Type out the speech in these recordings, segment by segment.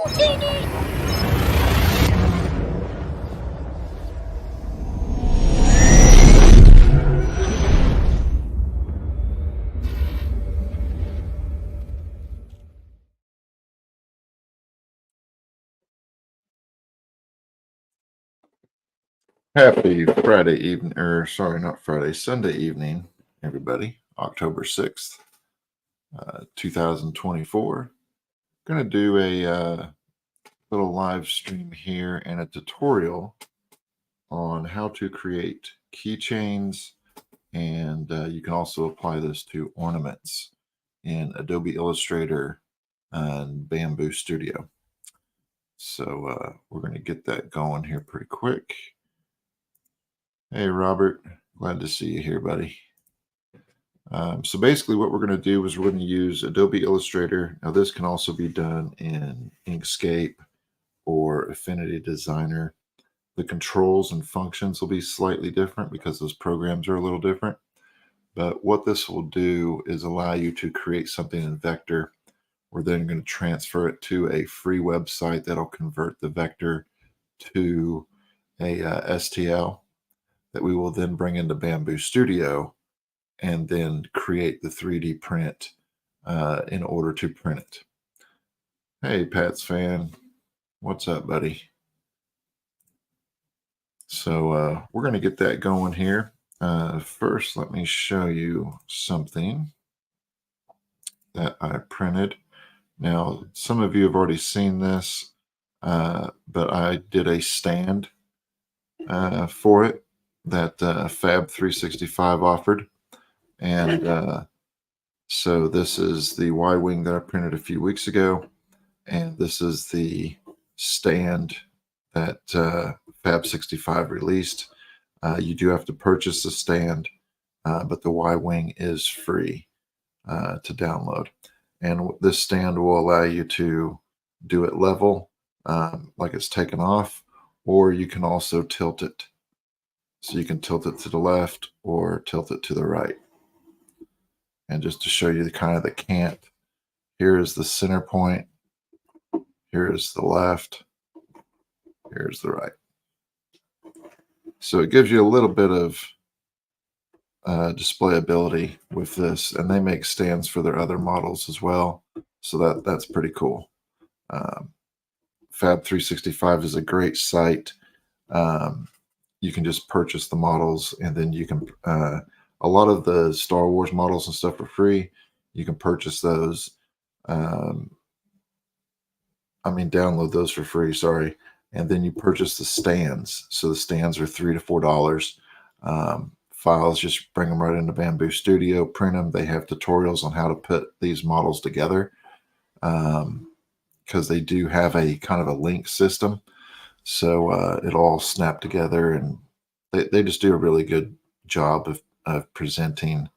Happy Friday evening, or sorry, not Friday, Sunday evening, everybody. October 6th, 2024. Going to do a little live stream here and a tutorial on how to create keychains, and you can also apply this to ornaments in Adobe Illustrator and Bambu Studio. So we're going to get that going here pretty quick. Hey, Robert, glad to see you here, buddy. So basically what we're going to do is we're going to use Adobe Illustrator. Now this can also be done in Inkscape or Affinity Designer. The controls and functions will be slightly different because those programs are a little different. But what this will do is allow you to create something in vector. We're then going to transfer it to a free website that'll convert the vector to a STL that we will then bring into Bambu Studio and then create the 3D print in order to print it. Hey, Pat's fan. What's up, buddy? So we're going to get that going here. First, let me show you something that I printed. Now, some of you have already seen this, but I did a stand for it that Fab 365 offered. And so this is the Y-wing that I printed a few weeks ago. And this is the stand that Fab 65 released. You do have to purchase the stand, but the Y-wing is free to download. And this stand will allow you to do it level, like it's taken off, or you can also tilt it. So you can tilt it to the left or tilt it to the right. And just to show you the kind of the cant, here is the center point, here is the left, here's the right. So it gives you a little bit of display ability with this, and they make stands for their other models as well. So that's pretty cool. Fab 365 is a great site. You can just purchase the models, and then you can a lot of the Star Wars models and stuff are free. You can purchase those. Download those for free, sorry. And then you purchase the stands. So the stands are $3 to $4. Files, just bring them right into Bambu Studio, print them. They have tutorials on how to put these models together because they do have a kind of a link system. So it'll all snap together, and they just do a really good job of presenting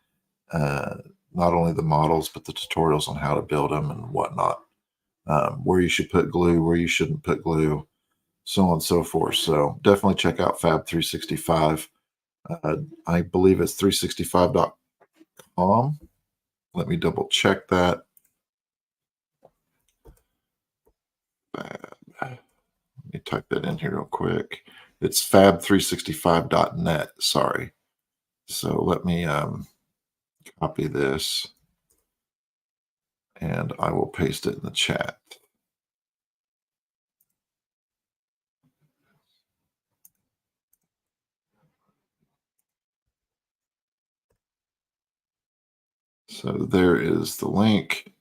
not only the models, but the tutorials on how to build them and whatnot. Where you should put glue, where you shouldn't put glue, so on and so forth. So definitely check out Fab 365. I believe it's 365.com. Let me double check that. Let me type that in here real quick. It's fab365.net. Sorry. So let me copy this, and I will paste it in the chat. So there is the link,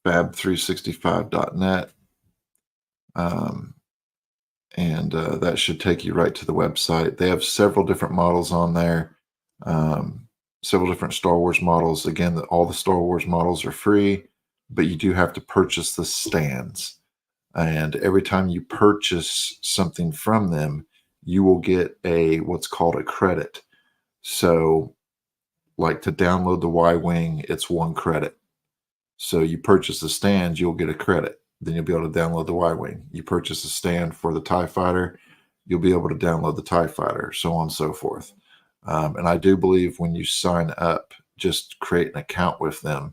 fab365.net. And that should take you right to the website. They have several different models on there, several different Star Wars models. Again, all the Star Wars models are free, but you do have to purchase the stands. And every time you purchase something from them, you will get what's called a credit. So like to download the Y-wing, it's 1 credit. So you purchase the stand, you'll get a credit. Then you'll be able to download the Y-wing. You purchase a stand for the TIE Fighter, you'll be able to download the TIE Fighter, so on and so forth. And I do believe when you sign up, just create an account with them,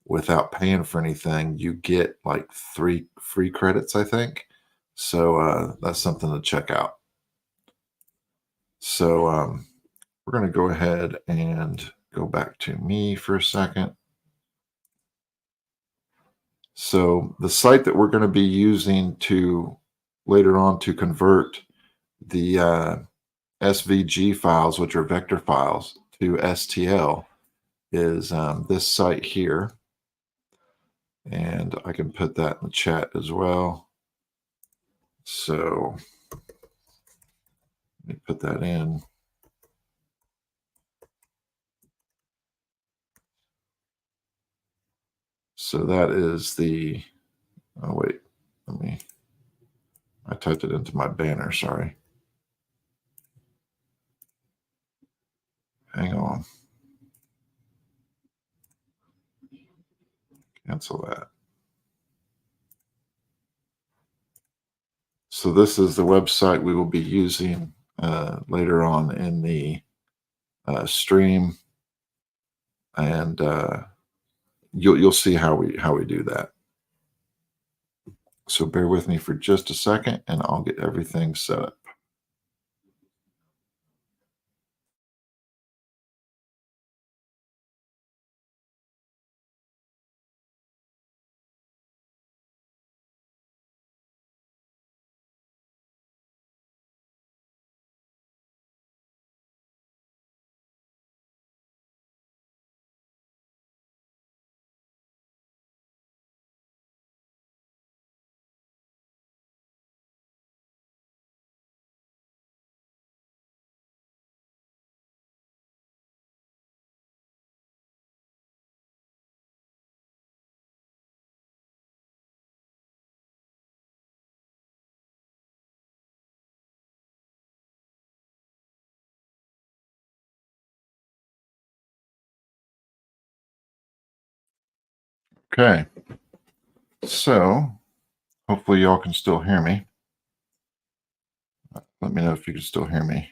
without paying for anything, you get like 3 free credits, I think. So that's something to check out. So we're going to go ahead and go back to me for a second. So the site that we're going to be using to later on to convert the SVG files, which are vector files, to STL is this site here. And I can put that in the chat as well. So let me put that in. So that is the, oh wait, I typed it into my banner, sorry. Hang on. Cancel that. So this is the website we will be using later on in the stream, and you'll see how we do that. So bear with me for just a second, and I'll get everything set up. Okay, so hopefully y'all can still hear me. Let me know if you can still hear me.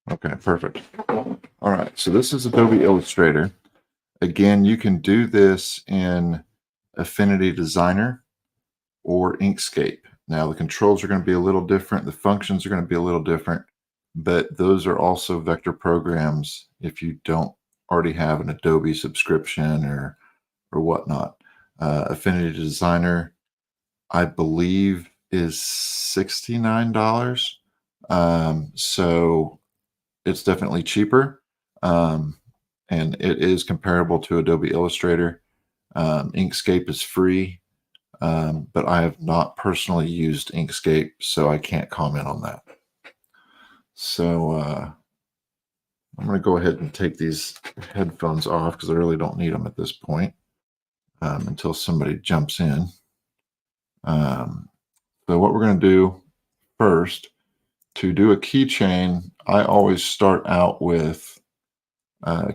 Okay, perfect. All right, so this is Adobe Illustrator. Again, you can do this in Affinity Designer or Inkscape. Now, the controls are going to be a little different. The functions are going to be a little different, but those are also vector programs if you don't already have an Adobe subscription or whatnot. Affinity Designer, I believe, is $69. So it's definitely cheaper. And it is comparable to Adobe Illustrator. Inkscape is free, but I have not personally used Inkscape, so I can't comment on that. So I'm going to go ahead and take these headphones off because I really don't need them at this point until somebody jumps in. So what we're going to do first, to do a keychain, I always start out with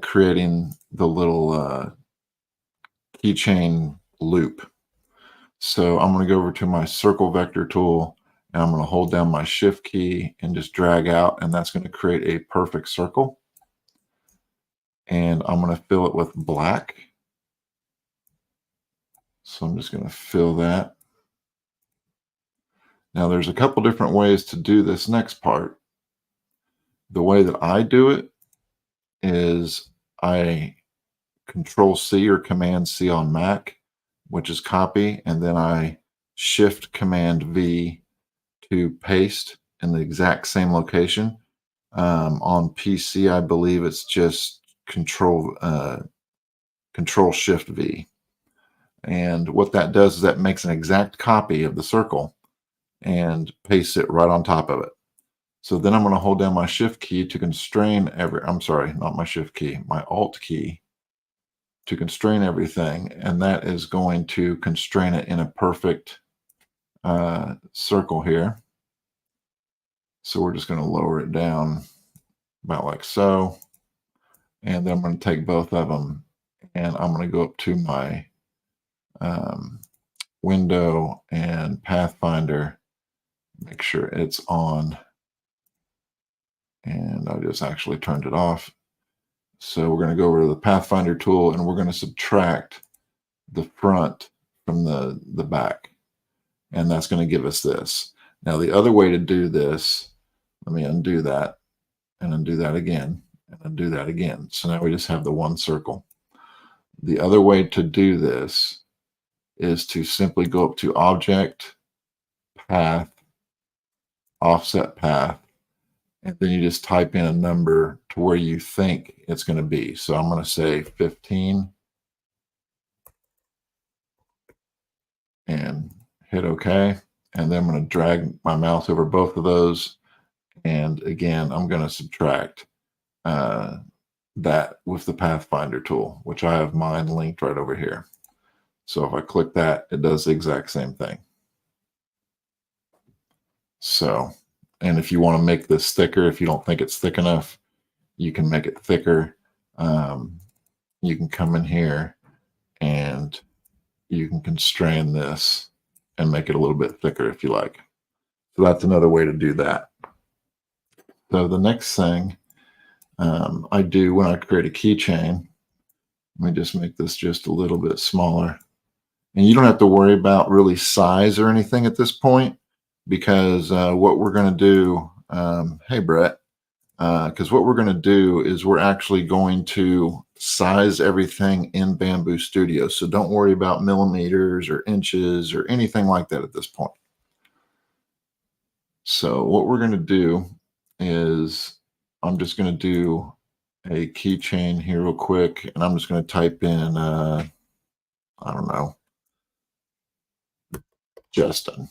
creating the little keychain loop. So I'm going to go over to my circle vector tool, and I'm going to hold down my shift key and just drag out, and that's going to create a perfect circle. And I'm going to fill it with black. So I'm just going to fill that. Now there's a couple different ways to do this next part. The way that I do it is I Control C or Command C on Mac, which is copy, and then I Shift Command V to paste in the exact same location. On PC, I believe it's just Control Shift V. And what that does is that makes an exact copy of the circle and pastes it right on top of it. So then I'm going to hold down my shift key to constrain I'm sorry, not my shift key, my alt key to constrain everything. And that is going to constrain it in a perfect circle here. So we're just going to lower it down about like so. And then I'm going to take both of them and I'm going to go up to my window and Pathfinder, make sure it's on. And I just actually turned it off. So we're going to go over to the Pathfinder tool and we're going to subtract the front from the back. And that's going to give us this. Now, the other way to do this, let me undo that and undo that again and undo that again. So now we just have the one circle. The other way to do this is to simply go up to Object, Path, Offset Path, and then you just type in a number to where you think it's going to be. So I'm going to say 15 and hit OK. And then I'm going to drag my mouse over both of those. And again, I'm going to subtract that with the Pathfinder tool, which I have mine linked right over here. So if I click that, it does the exact same thing. So, and if you want to make this thicker, if you don't think it's thick enough, you can make it thicker. You can come in here and you can constrain this and make it a little bit thicker if you like. So that's another way to do that. So the next thing I do when I create a keychain, let me just make this just a little bit smaller. And you don't have to worry about really size or anything at this point, because what we're going to do, hey Brett, because what we're going to do is we're actually going to size everything in Bambu Studio. So don't worry about millimeters or inches or anything like that at this point. So what we're going to do is I'm just going to do a keychain here real quick, and I'm just going to type in, I don't know, Justin.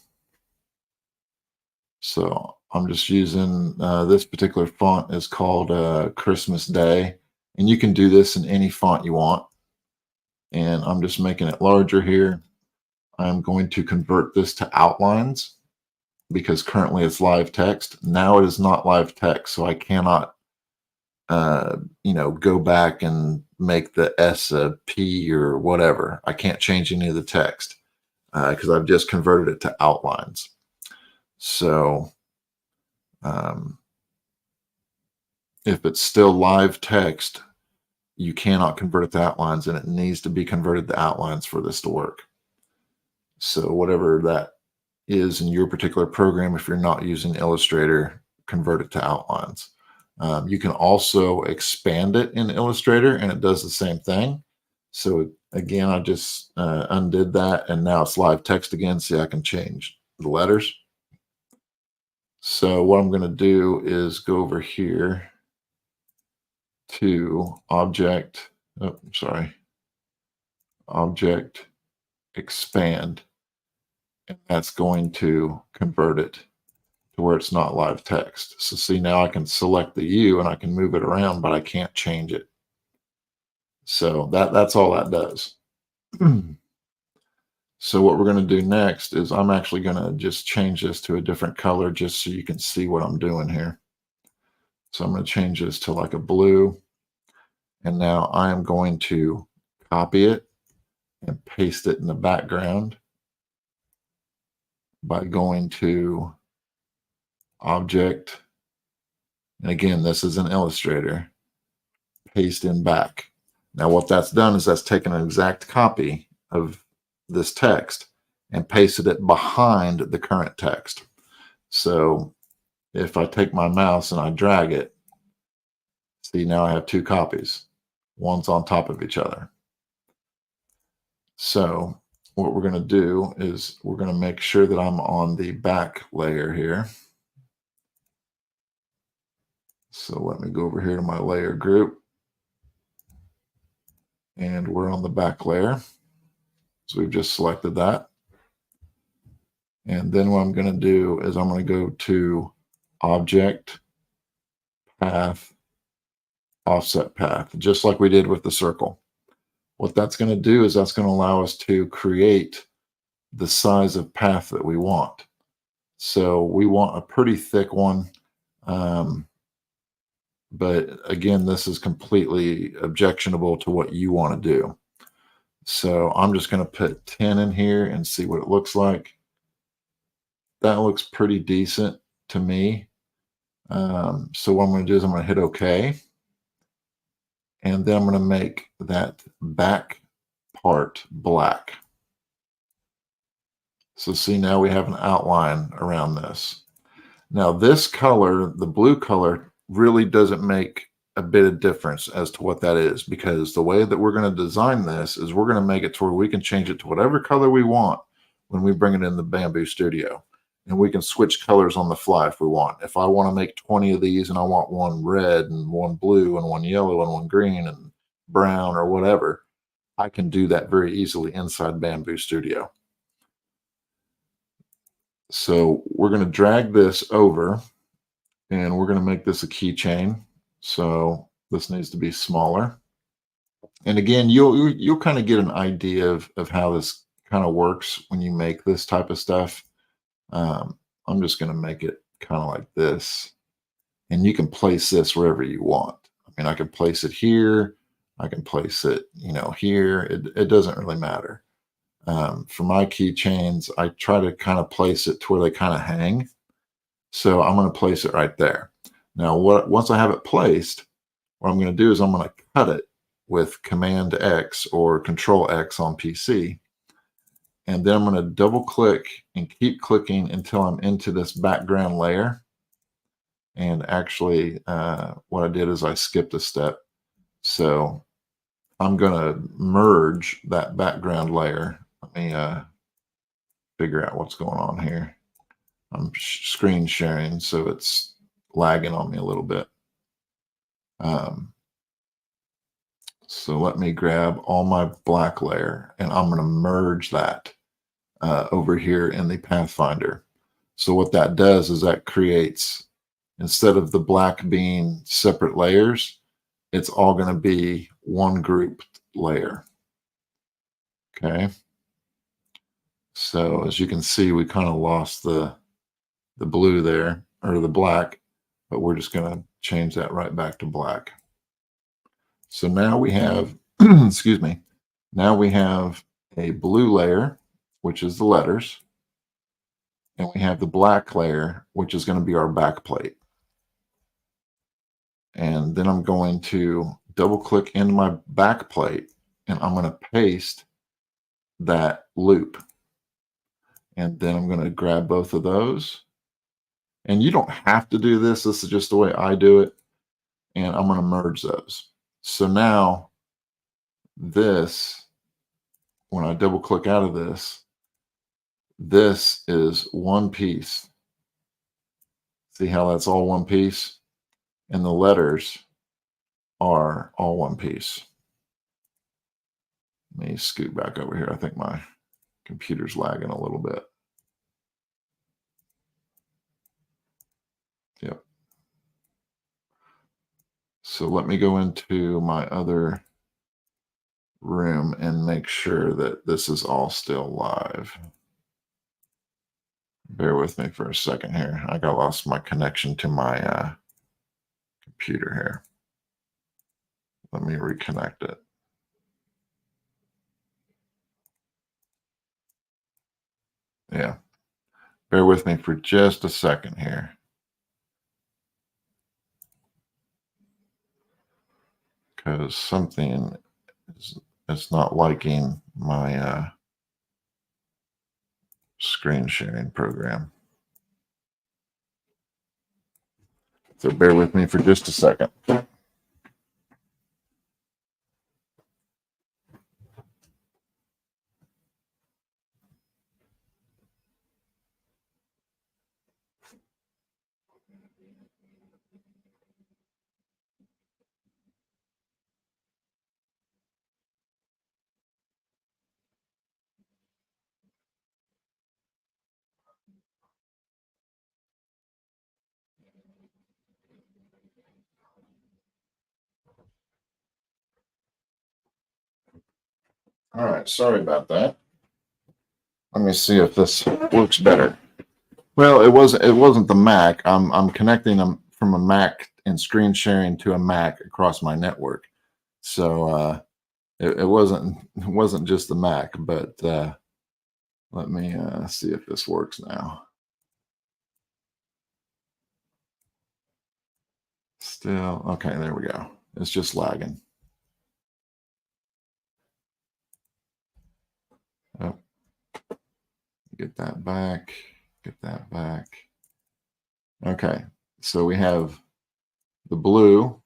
So I'm just using this particular font is called Christmas Day, and you can do this in any font you want. And I'm just making it larger here. I'm going to convert this to outlines because currently it's live text. Now it is not live text, so I cannot, go back and make the S a P or whatever. I can't change any of the text because I've just converted it to outlines. So if it's still live text, you cannot convert it to outlines, and it needs to be converted to outlines for this to work. So whatever that is in your particular program, if you're not using Illustrator, convert it to outlines. You can also expand it in Illustrator, and it does the same thing. So again, I just undid that, and now it's live text again. See, I can change the letters. So what I'm going to do is go over here to Object, Object, Expand, and that's going to convert it to where it's not live text. So see, now I can select the U and I can move it around, but I can't change it. So that's all that does. So what we're going to do next is I'm actually going to just change this to a different color just so you can see what I'm doing here. So I'm going to change this to like a blue. And now I am going to copy it and paste it in the background by going to Object. And again, this is an Illustrator. Paste in back. Now what that's done is that's taken an exact copy of this text and pasted it behind the current text. So if I take my mouse and I drag it, see, now I have two copies. One's on top of each other. So what we're going to do is we're going to make sure that I'm on the back layer here. So let me go over here to my layer group. And we're on the back layer. So we've just selected that. And then what I'm going to do is I'm going to go to Object, Path, Offset Path, just like we did with the circle. What that's going to do is that's going to allow us to create the size of path that we want. So we want a pretty thick one. But again, this is completely objectionable to what you want to do. So I'm just going to put 10 in here and see what it looks like. That looks pretty decent to me. So what I'm going to do is I'm going to hit OK. And then I'm going to make that back part black. So see, now we have an outline around this. Now this color, the blue color, really doesn't make a bit of difference as to what that is, because the way that we're going to design this is we're going to make it to where we can change it to whatever color we want when we bring it in the Bambu studio. And we can switch colors on the fly if we want. If I want to make 20 of these and I want one red and one blue and one yellow and one green and brown or whatever, I can do that very easily inside Bambu Studio. So we're going to drag this over and we're going to make this a keychain. So this needs to be smaller. And again, you'll kind of get an idea of how this kind of works when you make this type of stuff. I'm just going to make it kind of like this. And you can place this wherever you want. I mean, I can place it here. I can place it, here. It doesn't really matter. For my keychains, I try to kind of place it to where they kind of hang. So I'm going to place it right there. Now, once I have it placed, what I'm going to do is I'm going to cut it with Command X or Control X on PC. And then I'm going to double click and keep clicking until I'm into this background layer. And actually, what I did is I skipped a step. So I'm going to merge that background layer. Let me figure out what's going on here. I'm screen sharing, so it's lagging on me a little bit. So let me grab all my black layer, and I'm going to merge that over here in the Pathfinder. So what that does is that creates, instead of the black being separate layers, it's all going to be one grouped layer. Okay. So as you can see, we kind of lost the blue there, or the black, but we're just going to change that right back to black. So now we have, excuse me, now we have a blue layer, which is the letters, and we have the black layer, which is going to be our back plate. And then I'm going to double click into my back plate, and I'm going to paste that loop. And then I'm going to grab both of those. And you don't have to do this. This is just the way I do it. And I'm going to merge those. So now this, when I double click out of this, this is one piece. See how that's all one piece? And the letters are all one piece. Let me scoot back over here. I think my computer's lagging a little bit. Yep. So let me go into my other room and make sure that this is all still live. Bear with me for a second here. I got lost my connection to my computer here. Let me reconnect it. Yeah. Bear with me for just a second here. Because something is not liking my screen sharing program. So bear with me for just a second. All right, sorry about that. Let me see if this works better. Well, it wasn't the Mac. I'm connecting them from a Mac and screen sharing to a Mac across my network. So it wasn't just the Mac, but let me see if this works now. Still, okay, there we go. It's just lagging. Oh, get that back, get that back. Okay, so we have the blue,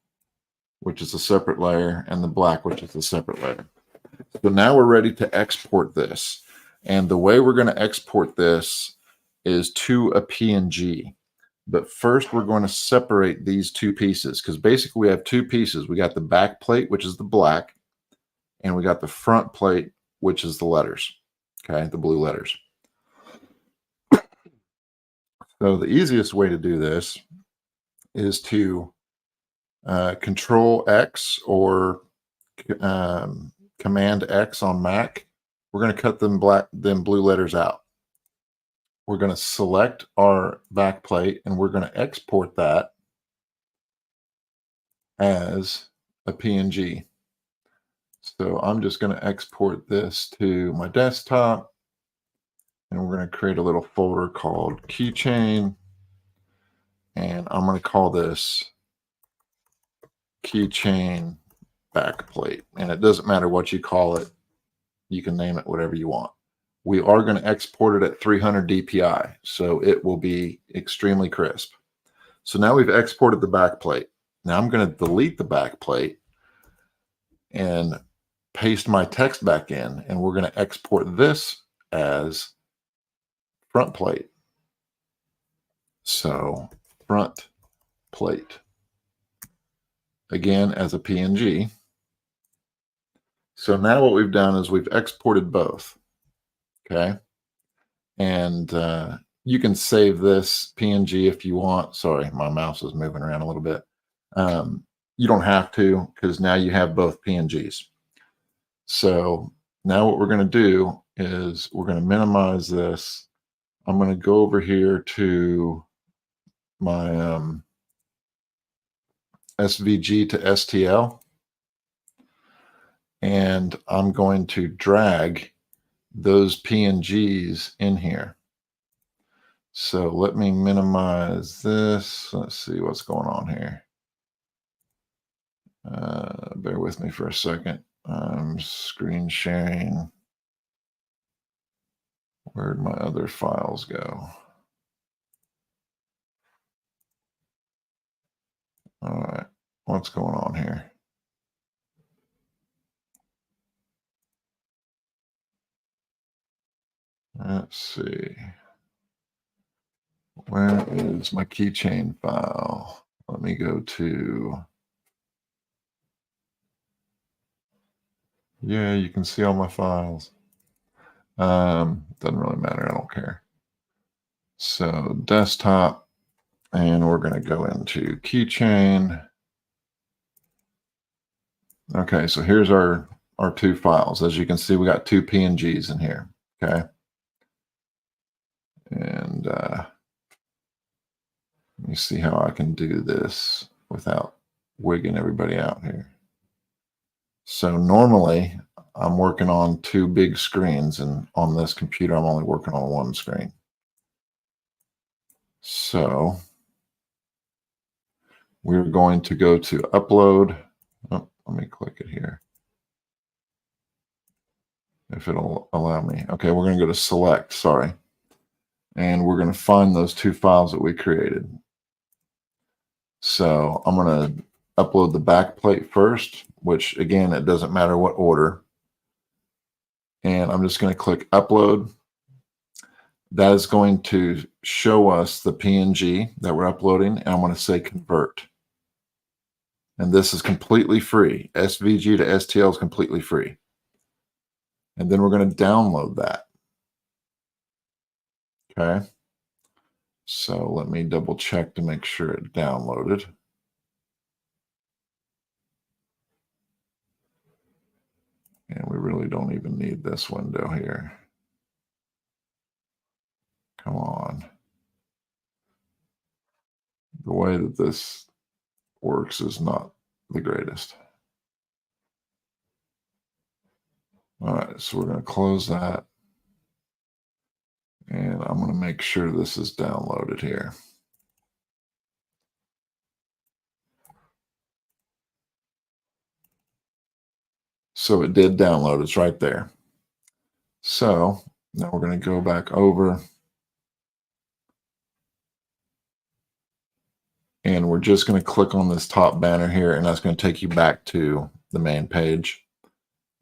which is a separate layer, and the black, which is a separate layer. So now we're ready to export this. And the way we're going to export this is to a PNG. But first, we're going to separate these two pieces because basically we have two pieces. We got the back plate, which is the black, and we got the front plate, which is the letters, okay, the blue letters. So the easiest way to do this is to Control X or Command X on Mac. We're going to cut them blue letters out. We're going to select our back plate and we're going to export that as a PNG. So I'm just going to export this to my desktop, and we're going to create a little folder called KeyChain, and I'm going to call this KeyChain backplate. And it doesn't matter what you call it. You can name it whatever you want. We are going to export it at 300 DPI, so it will be extremely crisp. So now we've exported the backplate. Now I'm going to delete the backplate and paste my text back in, and we're going to export this as front plate. So front plate, again as a PNG. So now what we've done is we've exported both, okay? And you can save this PNG if you want. Sorry, my mouse is moving around a little bit. You don't have to because now you have both PNGs. So now what we're going to do is we're going to minimize this. I'm going to go over here to my SVG to STL, and I'm going to drag those PNGs in here. So let me minimize this. Let's see what's going on here. Bear with me for a second. I'm screen sharing. Where'd my other files go? All right, what's going on here? Let's see. Where is my keychain file? Let me go to, yeah, you can see all my files. Doesn't really matter, I don't care. So desktop, and we're going to go into keychain. Okay, so here's our two files. As you can see, we got two PNGs in here, okay? And let me see how I can do this without wigging everybody out here. So normally I'm working on two big screens, and on this computer I'm only working on one screen. So we're going to go to upload. Oh, let me click it here. If it'll allow me. Okay, we're going to go to select, sorry. And we're going to find those two files that we created. So I'm going to upload the back plate first, which again, it doesn't matter what order. And I'm just going to click upload. That is going to show us the PNG that we're uploading. And I'm going to say convert. And this is completely free. SVG to STL is completely free. And then we're going to download that. Okay. So let me double check to make sure it downloaded. And we really don't even need this window here. Come on. The way that this works is not the greatest. All right, so we're going to close that. And I'm going to make sure this is downloaded here. So it did download. It's right there. So now we're going to go back over. And we're just going to click on this top banner here, and that's going to take you back to the main page.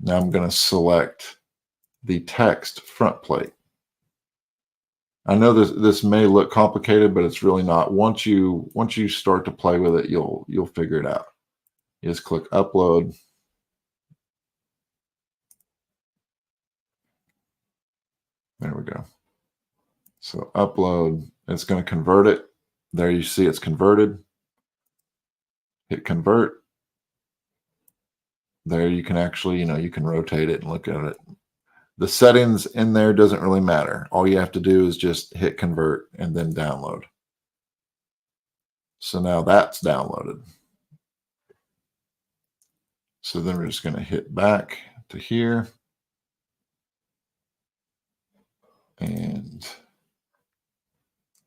Now I'm going to select the text front plate. I know this may look complicated, but it's really not. Once you start to play with it, you'll figure it out. You just click upload. There we go. So upload, it's going to convert it. There you see it's converted. Hit convert. There you can actually, you can rotate it and look at it. The settings in there doesn't really matter. All you have to do is just hit convert and then download. So now that's downloaded. So then we're just going to hit back to here. And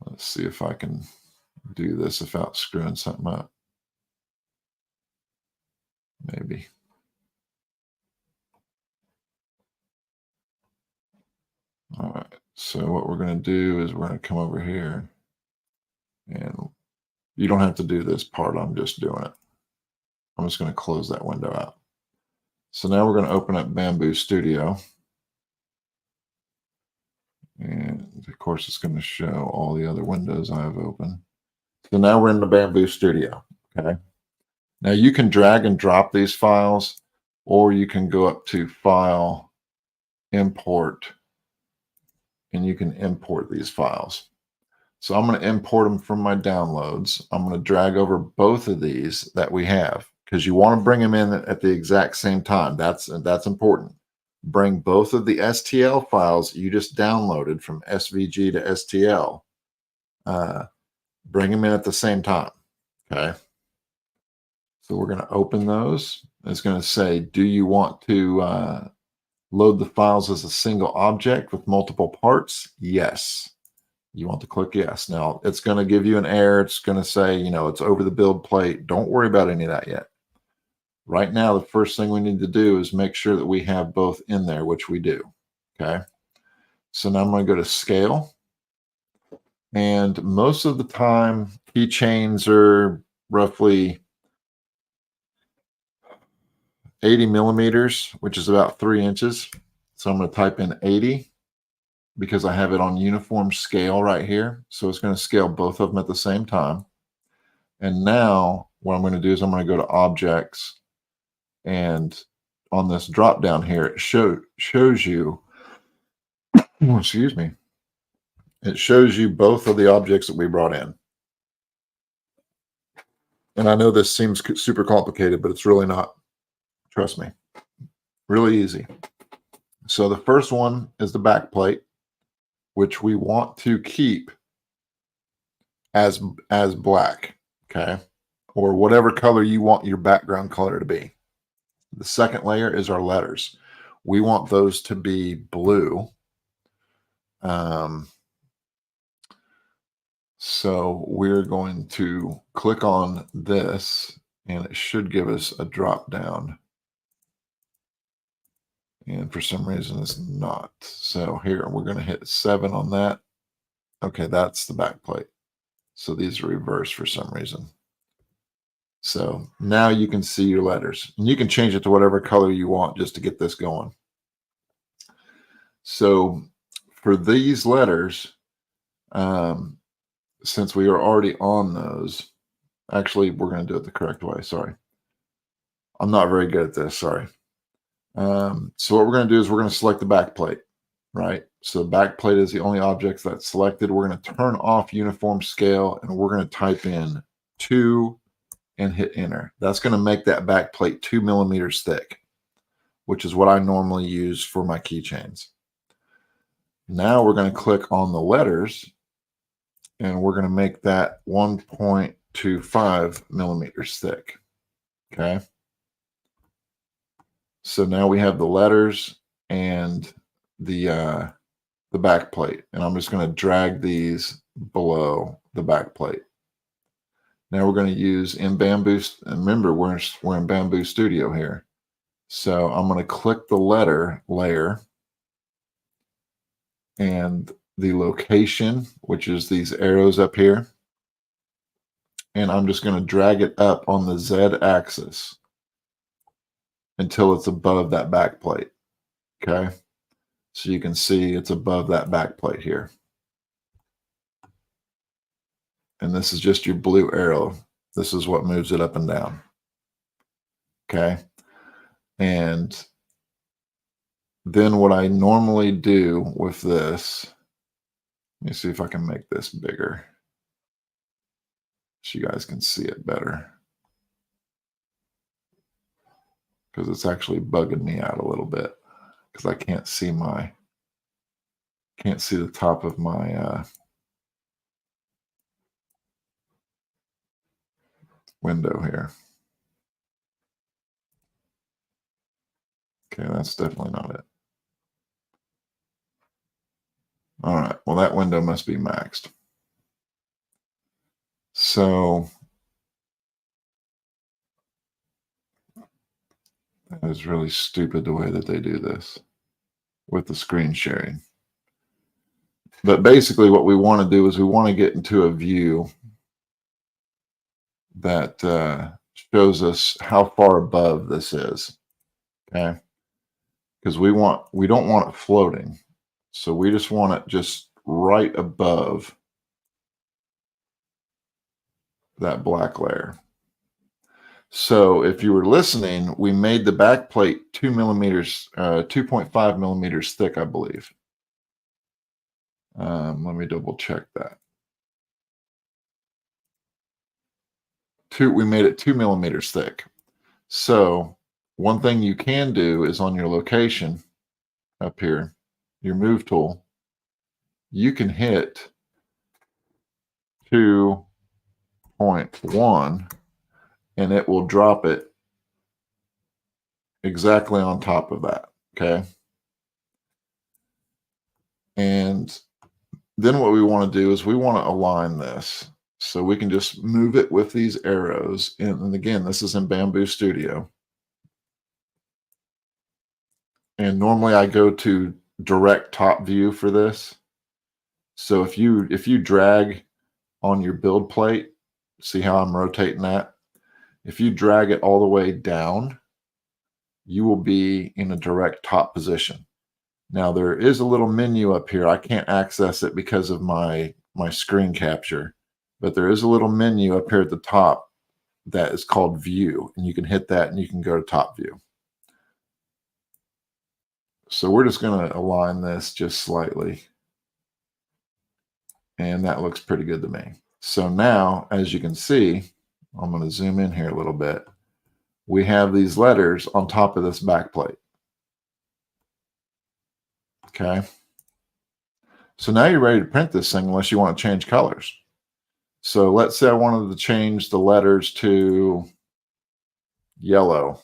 let's see if I can do this without screwing something up. Maybe. All right. So what we're going to do is we're going to come over here. And you don't have to do this part. I'm just doing it. I'm just going to close that window out. So now we're going to open up Bambu Studio. And of course, it's going to show all the other windows I have open. So now we're in the Bambu Studio. Okay. Now you can drag and drop these files, or you can go up to File, Import, and you can import these files. So I'm going to import them from my downloads. I'm going to drag over both of these that we have, because you want to bring them in at the exact same time. That's important. Bring both of the STL files you just downloaded from SVG to STL. Bring them in at the same time. Okay. So we're going to open those. It's going to say, do you want to load the files as a single object with multiple parts? Yes. You want to click yes. Now it's going to give you an error. It's going to say, it's over the build plate. Don't worry about any of that yet. Right now, the first thing we need to do is make sure that we have both in there, which we do. Okay. So now I'm going to go to scale. And most of the time, keychains are roughly 80 millimeters, which is about 3 inches. So I'm going to type in 80 because I have it on uniform scale right here. So it's going to scale both of them at the same time. And now what I'm going to do is I'm going to go to objects, and on this drop down here, it shows you, excuse me, it shows you both of the objects that we brought in. And I know this seems super complicated, but it's really not. Trust me. Really easy. So the first one is the back plate, which we want to keep as black, okay? Or whatever color you want your background color to be. The second layer is our letters. We want those to be blue. So we're going to click on this, and it should give us a drop down. And for some reason, it's not. So here, we're going to hit 7 on that. Okay, that's the back plate. So these are reversed for some reason. So now you can see your letters. And you can change it to whatever color you want just to get this going. So for these letters, since we are already on those, actually, we're going to do it the correct way. Sorry. I'm not very good at this. Sorry. So what we're going to do is we're going to select the back plate, right? So the back plate is the only object that's selected. We're going to turn off uniform scale, and we're going to type in 2 and hit enter. That's going to make that back plate 2 millimeters thick, which is what I normally use for my keychains. Now we're going to click on the letters, and we're going to make that 1.25 millimeters thick. Okay. So now we have the letters, and the back plate. And I'm just going to drag these below the back plate. Now we're going to use in Bambu. Remember, we're in Bambu Studio here. So I'm going to click the letter layer and the location, which is these arrows up here. And I'm just going to drag it up on the Z axis until it's above that back plate. Okay. So you can see it's above that back plate here. And this is just your blue arrow. This is what moves it up and down. Okay. And then what I normally do with this, let me see if I can make this bigger so you guys can see it better, because it's actually bugging me out a little bit because I can't see the top of my window here. Okay, that's definitely not it. All right, well, that window must be maxed. So that is really stupid the way that they do this with the screen sharing. But basically what we want to do is we want to get into a view that shows us how far above this is, okay? Because we don't want it floating. So we just want it just right above that black layer. So if you were listening, we made the back plate 2 millimeters, 2.5 millimeters thick, I believe. Let me double check that. We made it 2 millimeters thick. So one thing you can do is on your location up here, your move tool, you can hit 2.1 and it will drop it exactly on top of that. Okay. And then what we want to do is we want to align this. So we can just move it with these arrows. And again, this is in Bambu Studio. And normally I go to direct top view for this. So if you drag on your build plate, see how I'm rotating that? If you drag it all the way down, you will be in a direct top position. Now there is a little menu up here. I can't access it because of my screen capture, but there is a little menu up here at the top that is called view, and you can hit that and you can go to top view. So we're just going to align this just slightly. And that looks pretty good to me. So now, as you can see, I'm going to zoom in here a little bit. We have these letters on top of this back plate. Okay. So now you're ready to print this thing unless you want to change colors. So let's say I wanted to change the letters to yellow.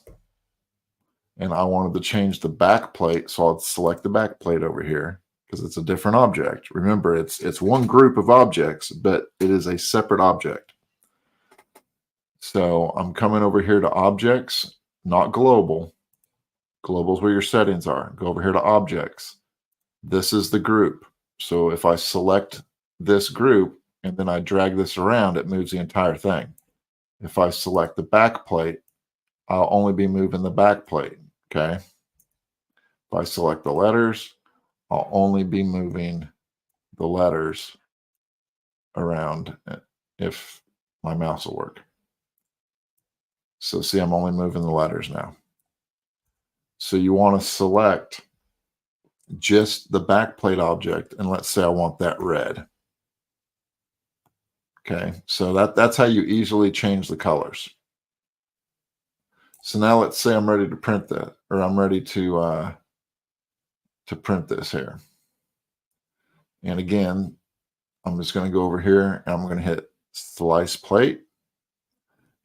And I wanted to change the back plate. So I'll select the back plate over here because it's a different object. Remember, it's one group of objects, but it is a separate object. So I'm coming over here to objects, not global. Global is where your settings are. Go over here to objects. This is the group. So if I select this group and then I drag this around, it moves the entire thing. If I select the back plate, I'll only be moving the back plate. Okay. If I select the letters, I'll only be moving the letters around if my mouse will work. So see, I'm only moving the letters now. So you want to select just the backplate object, and let's say I want that red. Okay, so that's how you easily change the colors. So now let's say I'm ready to print that, or I'm ready to print this here. And again, I'm just going to go over here and I'm going to hit slice plate.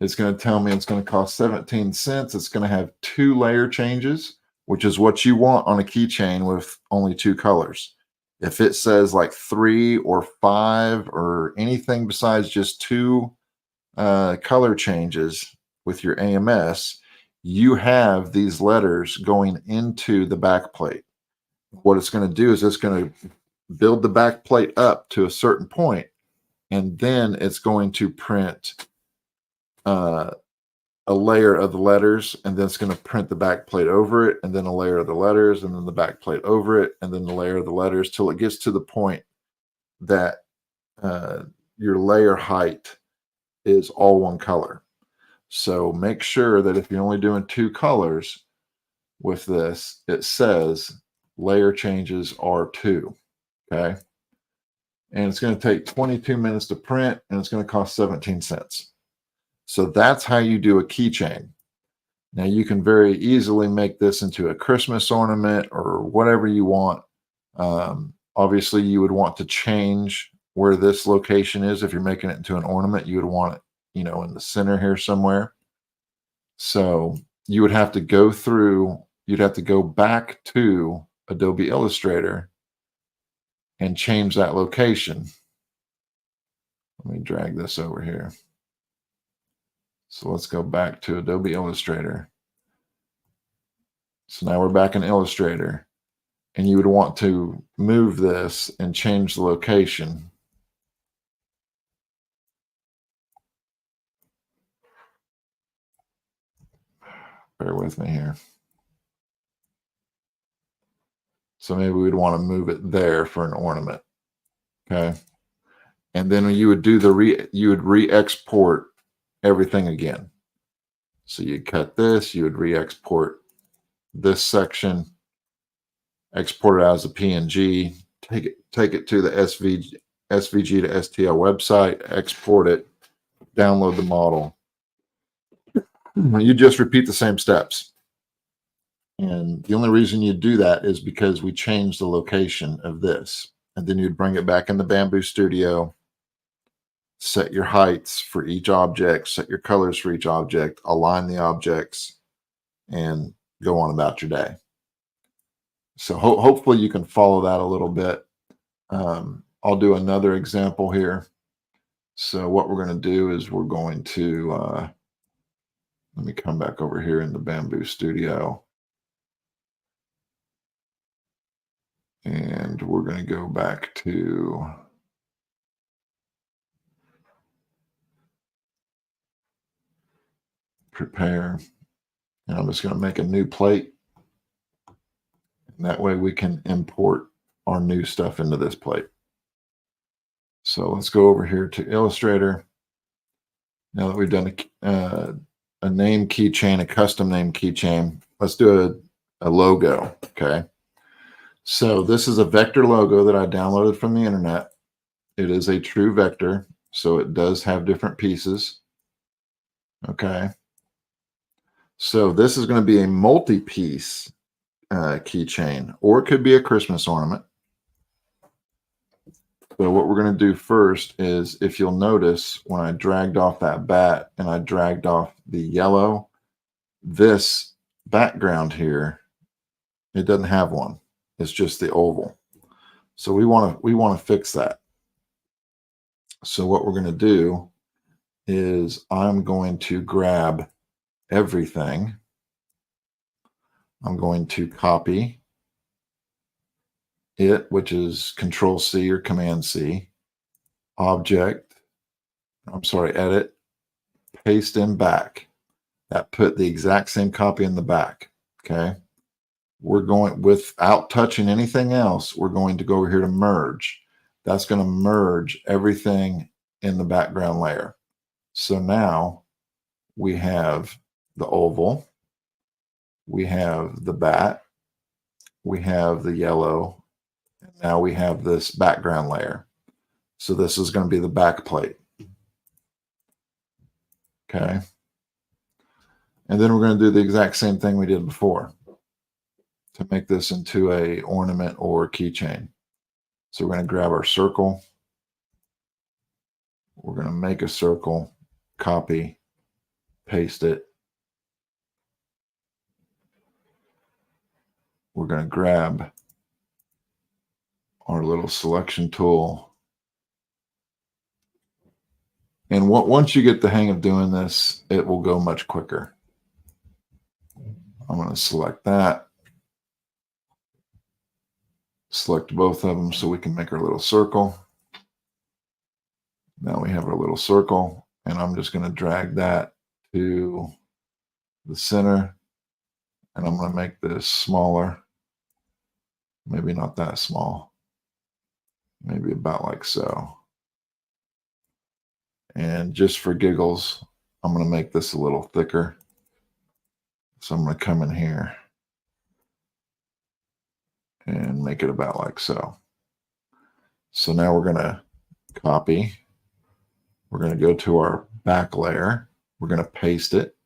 It's going to tell me it's going to cost 17 cents. It's going to have 2 layer changes. which is what you want on a keychain with only 2 colors. If it says like 3 or 5 or anything besides just 2 color changes with your AMS, you have these letters going into the back plate. What it's going to do is it's going to build the back plate up to a certain point, and then it's going to print a layer of the letters, and then it's going to print the back plate over it, and then a layer of the letters, and then the back plate over it, and then the layer of the letters, till it gets to the point that your layer height is all one color. So make sure that if you're only doing 2 colors with this, it says layer changes are 2. Okay. And it's going to take 22 minutes to print, and it's going to cost 17 cents. So that's how you do a keychain. Now you can very easily make this into a Christmas ornament or whatever you want. Obviously, you would want to change where this location is. If you're making it into an ornament, you would want it, you know, in the center here somewhere. So you would have to go through, you'd have to go back to Adobe Illustrator and change that location. Let me drag this over here. So let's go back to Adobe Illustrator. So now we're back in Illustrator, and you would want to move this and change the location. Bear with me here. So maybe we'd want to move it there for an ornament. Okay. And then you would do you would re-export everything again. So you cut this, you would re-export this section, export it as a PNG, take it to the SVG to STL website, export it, download the model. You just repeat the same steps. And the only reason you do that is because we changed the location of this. And then you'd bring it back in the Bambu Studio, set your heights for each object, set your colors for each object, align the objects, and go on about your day. So hopefully you can follow that a little bit. I'll do another example here. So what we're going to do is we're going to, let me come back over here in the Bambu Studio. And we're going to go back to prepare. And I'm just going to make a new plate. And that way we can import our new stuff into this plate. So let's go over here to Illustrator. Now that we've done a name keychain, a custom name keychain, let's do a logo. Okay. So this is a vector logo that I downloaded from the internet. It is a true vector, so it does have different pieces. Okay. So this is going to be a multi-piece keychain, or it could be a Christmas ornament. So what we're going to do first is, if you'll notice, when I dragged off that bat and I dragged off the yellow, this background here, it doesn't have one. It's just the oval. So we want to fix that. So what we're going to do is I'm going to grab everything. I'm going to copy it, which is Control C or Command C, edit, paste in back. That put the exact same copy in the back. Okay. We're going, without touching anything else, we're going to go over here to merge. That's going to merge everything in the background layer. So now we have the oval, we have the bat, we have the yellow, and now we have this background layer. So this is going to be the back plate. Okay. And then we're going to do the exact same thing we did before to make this into a ornament or keychain. So we're going to grab our circle. We're going to make a circle, copy, paste it. we're going to grab our little selection tool. And once you get the hang of doing this, it will go much quicker. I'm going to select that. Select both of them so we can make our little circle. Now we have our little circle, and I'm just going to drag that to the center, and I'm going to make this smaller. Maybe not that small. Maybe about like so. And just for giggles, I'm going to make this a little thicker. So I'm going to come in here and make it about like so. So now we're going to copy. We're going to go to our back layer. We're going to paste it.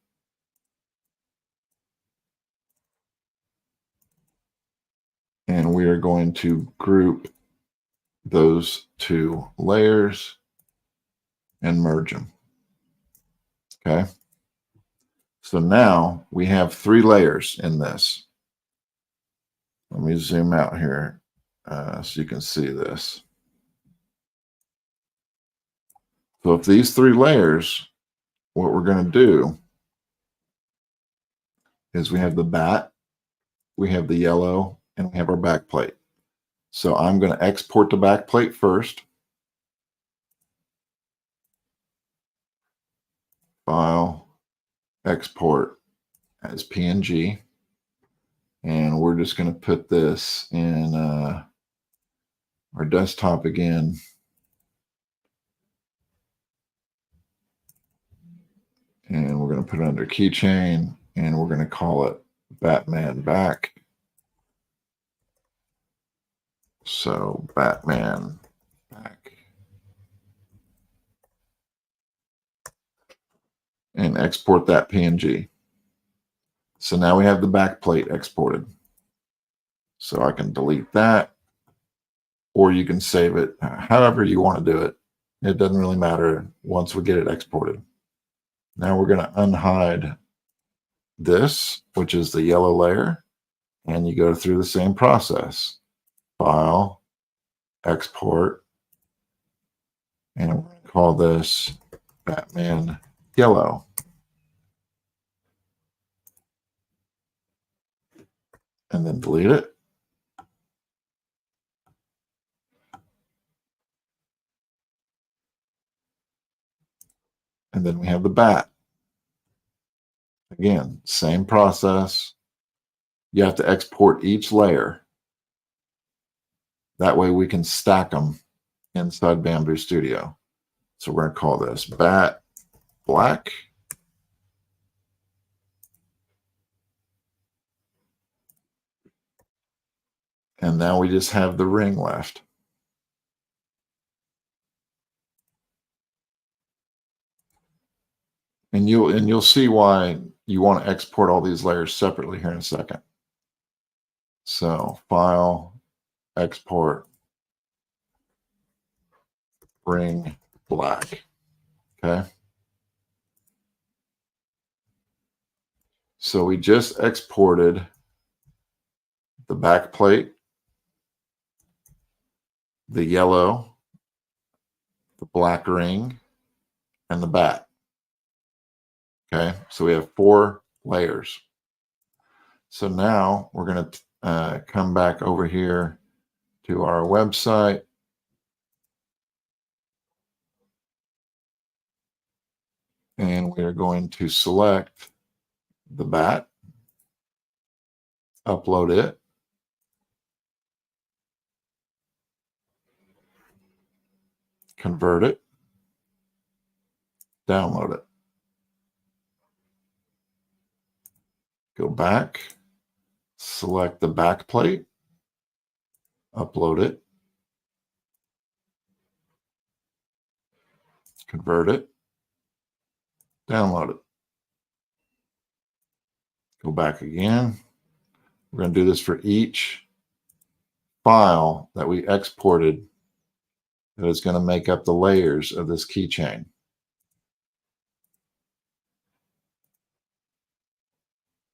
And we are going to group those two layers and merge them. Okay. So now we have 3 layers in this. Let me zoom out here so you can see this. So if these 3 layers, what we're going to do is we have the bat, we have the yellow, and we have our back plate. So I'm going to export the back plate first. File, export as PNG. And we're just going to put this in our desktop again. And we're going to put it under keychain, and we're going to call it Batman Back. So Batman Back. And export that PNG. So now we have the back plate exported. So I can delete that, or you can save it however you want to do it. It doesn't really matter once we get it exported. Now we're going to unhide this, which is the yellow layer, and you go through the same process. File, export, and we're going to call this Batman Yellow. And then delete it. And then we have the bat. Again, same process. You have to export each layer. That way we can stack them inside Bambu Studio. So we're going to call this Bat Black. And now we just have the ring left. And you'll see why you want to export all these layers separately here in a second. So file, export, ring black. Okay. So we just exported the back plate, the yellow, the black ring, and the bat. Okay, so we have 4 layers. So now we're going to come back over here to our website. And we are going to select the bat, upload it, convert it, download it. Go back, select the back plate, upload it, convert it, download it. Go back again. We're going to do this for each file that we exported that is going to make up the layers of this keychain.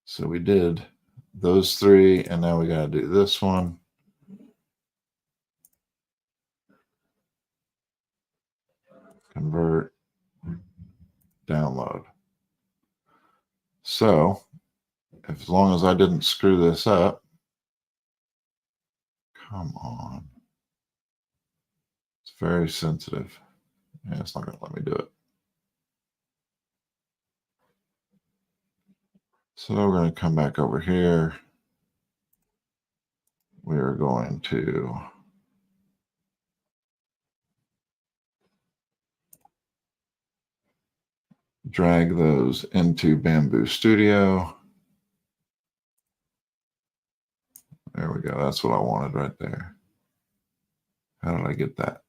So we did those three, and now we got to do this one. Convert, download. So, as long as I didn't screw this up, come on. It's very sensitive. Yeah, it's not going to let me do it. So we're going to come back over here. We are going to drag those into Bambu Studio. There we go. That's what I wanted right there. How did I get that?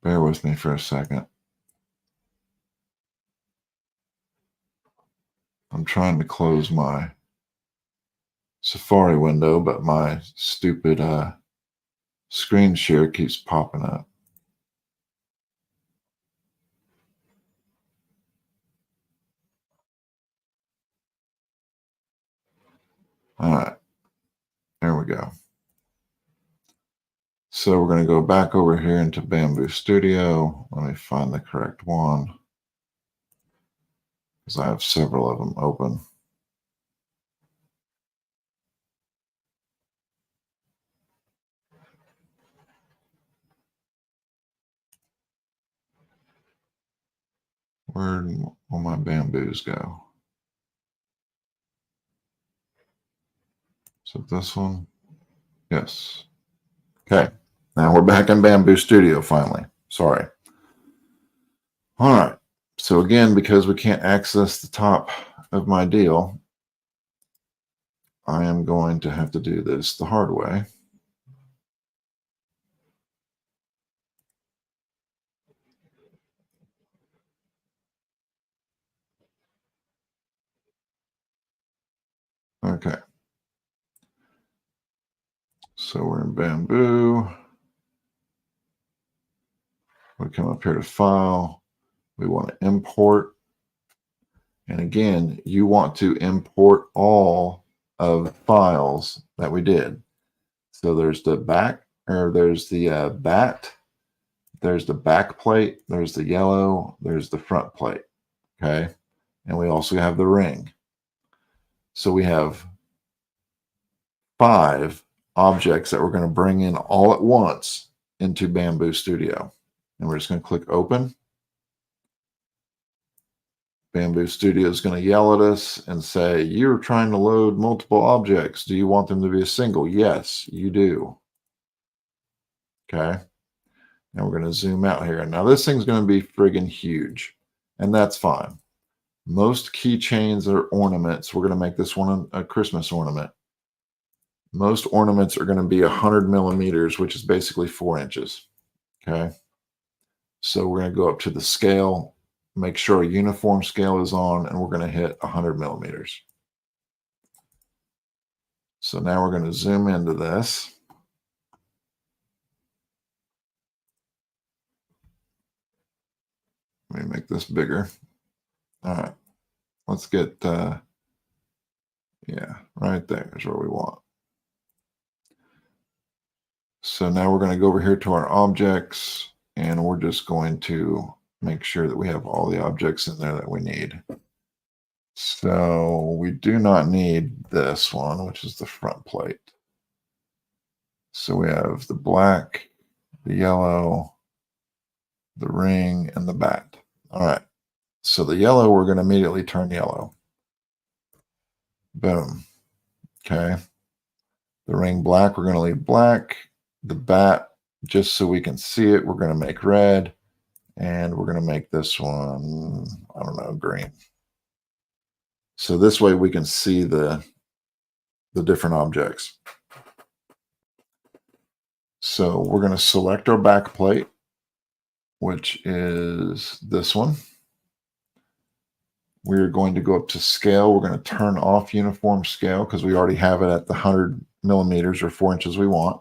Bear with me for a second. I'm trying to close my Safari window, but my stupid screen share keeps popping up. All right, there we go. So we're going to go back over here into Bambu Studio. Let me find the correct one because I have several of them open. Where will my Bambus go? Is it this one? Yes. Okay. Now we're back in Bambu Studio finally. Sorry. All right. So again, because we can't access the top of my deal, I am going to have to do this the hard way. Okay. So we're in Bambu. We come up here to File. We want to import. And again, you want to import all of the files that we did. So there's the back, or there's the bat, there's the back plate, there's the yellow, there's the front plate. Okay. And we also have the ring. So we have 5 objects that we're going to bring in all at once into Bambu Studio. And we're just going to click open. Bambu Studio is going to yell at us and say, you're trying to load multiple objects. Do you want them to be a single? Yes, you do. Okay. And we're going to zoom out here. Now this thing's going to be friggin' huge, and that's fine. Most keychains are ornaments. We're going to make this one a Christmas ornament. Most ornaments are going to be 100 millimeters, which is basically 4 inches. Okay. So we're going to go up to the scale, make sure a uniform scale is on, and we're going to hit 100 millimeters. So now we're going to zoom into this. Let me make this bigger. All right. Let's get, yeah, right there is where we want. So now we're going to go over here to our objects, and we're just going to make sure that we have all the objects in there that we need. So we do not need this one, which is the front plate. So we have the black, the yellow, the ring, and the bat. All right. So the yellow, we're going to immediately turn yellow. Boom. Okay. The ring black, we're going to leave black. The bat, just so we can see it, we're going to make red. And we're going to make this one, I don't know, green. So this way we can see the different objects. So we're going to select our back plate, which is this one. We're going to go up to scale. We're going to turn off uniform scale because we already have it at the 100 millimeters or 4 inches we want.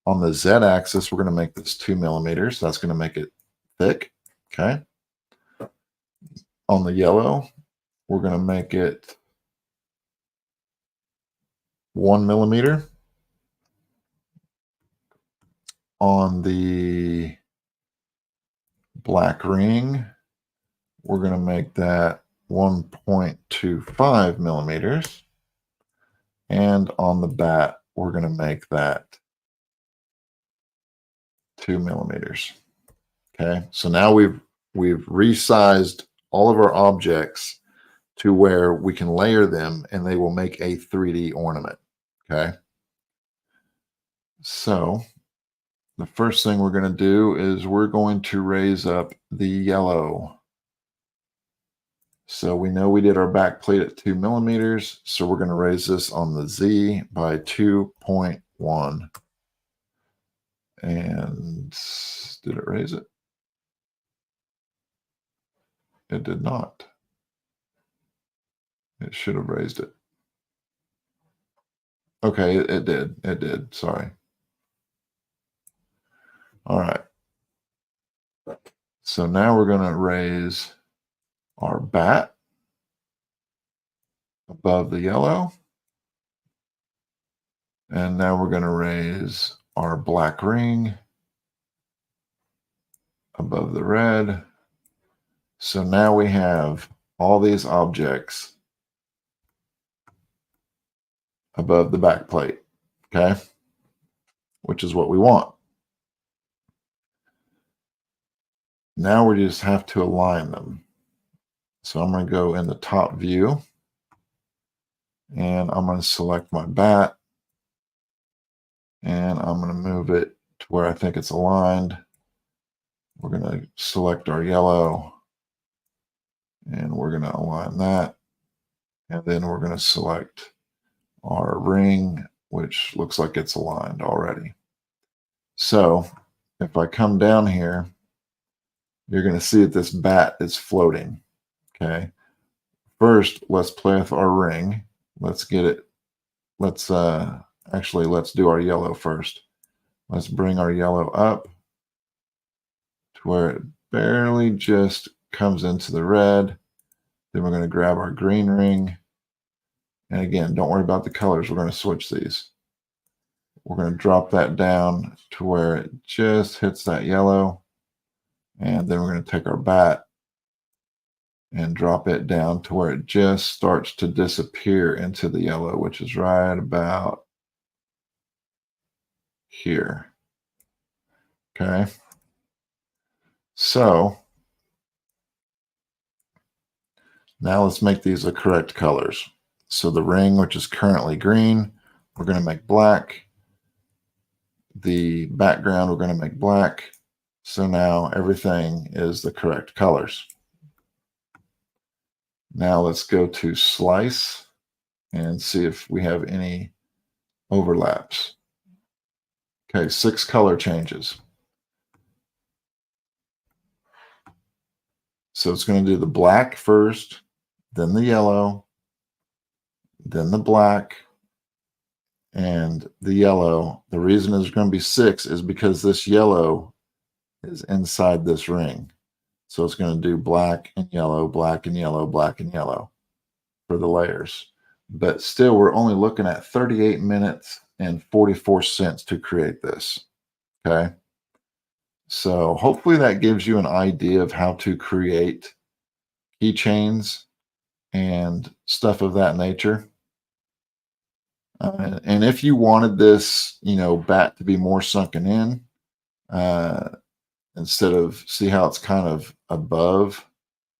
On the Z axis, we're going to make this 2 millimeters. That's going to make it thick. Okay. On the yellow, we're going to make it 1 millimeter. On the black ring, we're going to make that 1.25 millimeters. And on the bat, we're going to make that 2 millimeters. Okay, so now we've resized all of our objects to where we can layer them and they will make a 3D ornament. Okay, so the first thing we're going to do is we're going to raise up the yellow. So we know we did our back plate at 2 millimeters, so we're going to raise this on the Z by 2.1. And did it raise it? It did not. It should have raised it. Okay, it did. It did. Sorry. All right. So now we're going to raise our bat above the yellow. And now we're going to raise our black ring above the red. So now we have all these objects above the back plate, okay? Which is what we want. Now we just have to align them. So I'm going to go in the top view and I'm going to select my bat and I'm going to move it to where I think it's aligned. We're going to select our yellow and we're going to align that. And then we're going to select our ring, which looks like it's aligned already. So if I come down here, you're going to see that this bat is floating. Okay. First, let's play with our ring. Let's get it. Let's do our yellow first. Let's bring our yellow up to where it barely just comes into the red. Then we're going to grab our green ring. And again, don't worry about the colors. We're going to switch these. We're going to drop that down to where it just hits that yellow. And then we're going to take our bat and drop it down to where it just starts to disappear into the yellow, which is right about here. Okay. So now let's make these the correct colors. So the ring, which is currently green, we're going to make black. The background, we're going to make black. So now everything is the correct colors. Now let's go to slice and see if we have any overlaps. Okay, 6 color changes. So it's going to do the black first, then the yellow, then the black, and the yellow. The reason there's going to be 6 is because this yellow is inside this ring. So it's going to do black and yellow, black and yellow, black and yellow for the layers. But still, we're only looking at 38 minutes and 44 cents to create this. Okay. So hopefully that gives you an idea of how to create keychains and stuff of that nature. And if you wanted this, bat to be more sunken in, instead of, see how it's kind of above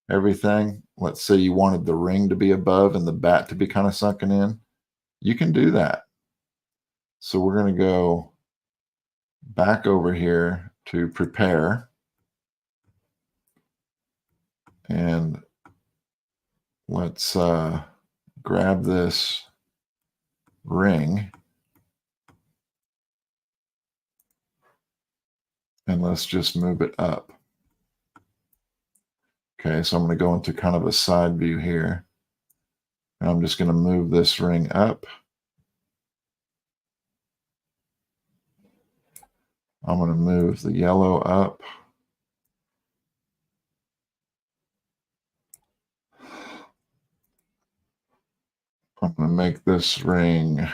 everything. Let's say you wanted the ring to be above and the bat to be kind of sunken in. You can do that. So we're going to go back over here to prepare. And let's grab this ring. And let's just move it up. Okay, so I'm going to go into kind of a side view here. And I'm just going to move this ring up. I'm going to move the yellow up. I'm going to make this ring.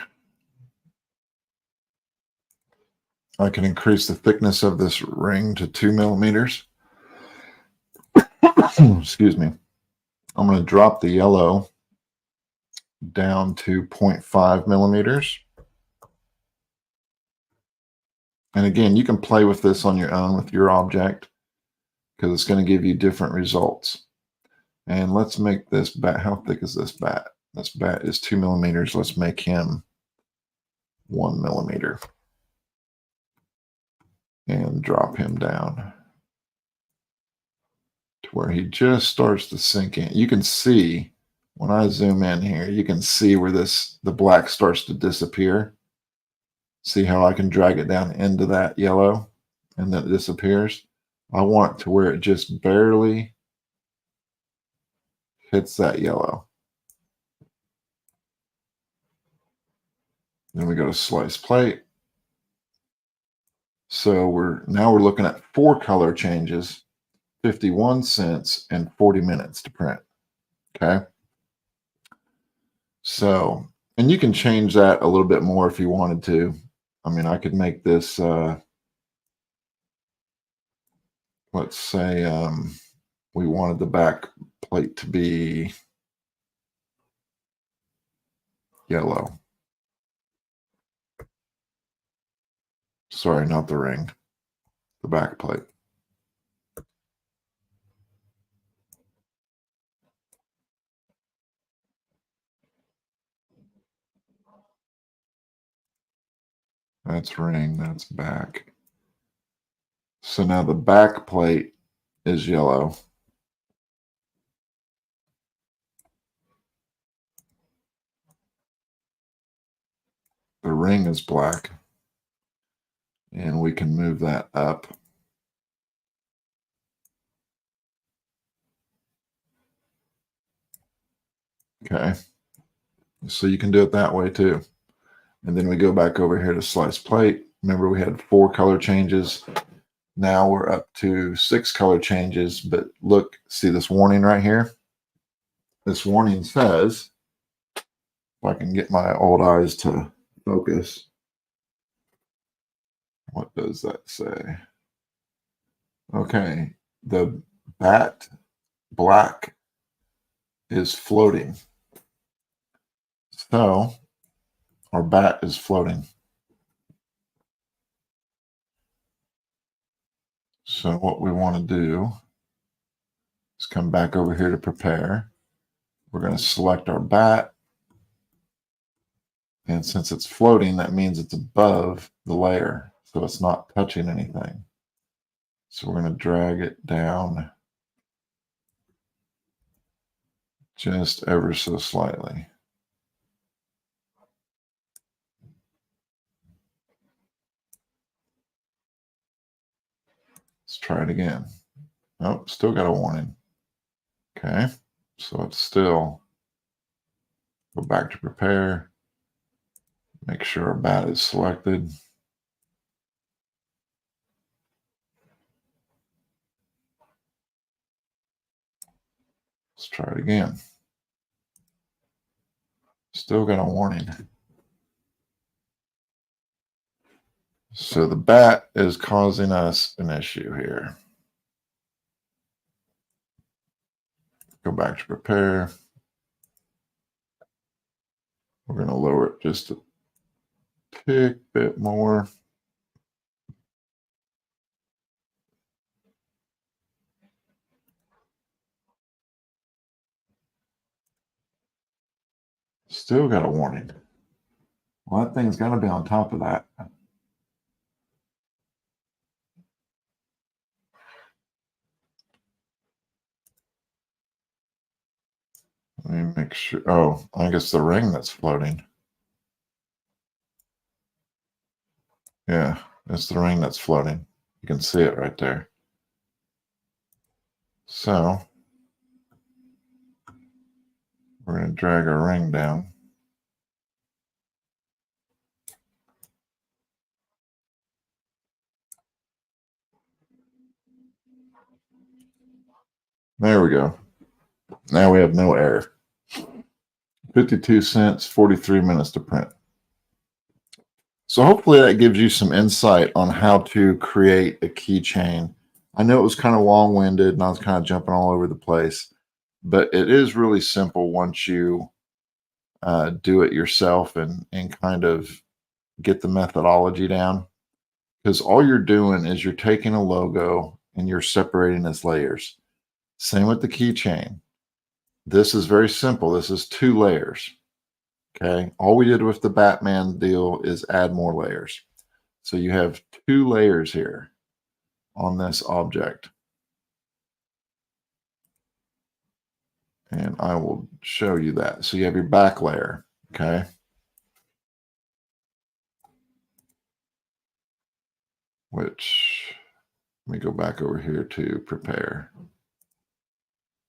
I can increase the thickness of this ring to 2 millimeters. Excuse me. I'm going to drop the yellow down to 0.5 millimeters. And again, you can play with this on your own with your object because it's going to give you different results. And let's make this bat. How thick is this bat? This bat is 2 millimeters. Let's make him 1 millimeter and drop him down to where he just starts to sink in. You can see when I zoom in here, you can see where the black starts to disappear. See how I can drag it down into that yellow and then it disappears? I want it to where it just barely hits that yellow. Then we go to slice plate. So now we're looking at 4 color changes, 51 cents and 40 minutes to print. Okay. So, and you can change that a little bit more if you wanted to. I mean, I could make this, let's say we wanted the back plate to be yellow. Sorry, not the ring, the back plate. That's ring, that's back. So now the back plate is yellow. The ring is black. And we can move that up. Okay. So you can do it that way too. And then we go back over here to slice plate. Remember we had 4 color changes. Now we're up to 6 color changes, but look, see this warning right here? This warning says, if I can get my old eyes to focus, what does that say? Okay, the bat black is floating. So our bat is floating. So what we want to do is come back over here to prepare. We're going to select our bat. And since it's floating, that means it's above the layer. So it's not touching anything. So we're going to drag it down just ever so slightly. Let's try it again. Oh, still got a warning. Okay, so it's still, go back to prepare. Make sure our bat is selected. Let's try it again. Still got a warning. So the bat is causing us an issue here. Go back to prepare. We're going to lower it just a tick bit more. Still got a warning. Well, that thing's got to be on top of that. Let me make sure. Oh, I think it's the ring that's floating. Yeah, it's the ring that's floating. You can see it right there. So we're going to drag our ring down. There we go. Now we have no error. 52 cents, 43 minutes to print. So hopefully that gives you some insight on how to create a keychain. I know it was kind of long-winded and I was kind of jumping all over the place, but it is really simple once you do it yourself and kind of get the methodology down. Because all you're doing is you're taking a logo and you're separating its layers. Same with the keychain. This is very simple. This is 2 layers. Okay. All we did with the Batman deal is add more layers. So you have 2 layers here on this object. And I will show you that. So you have your back layer. Okay. Which, let me go back over here to prepare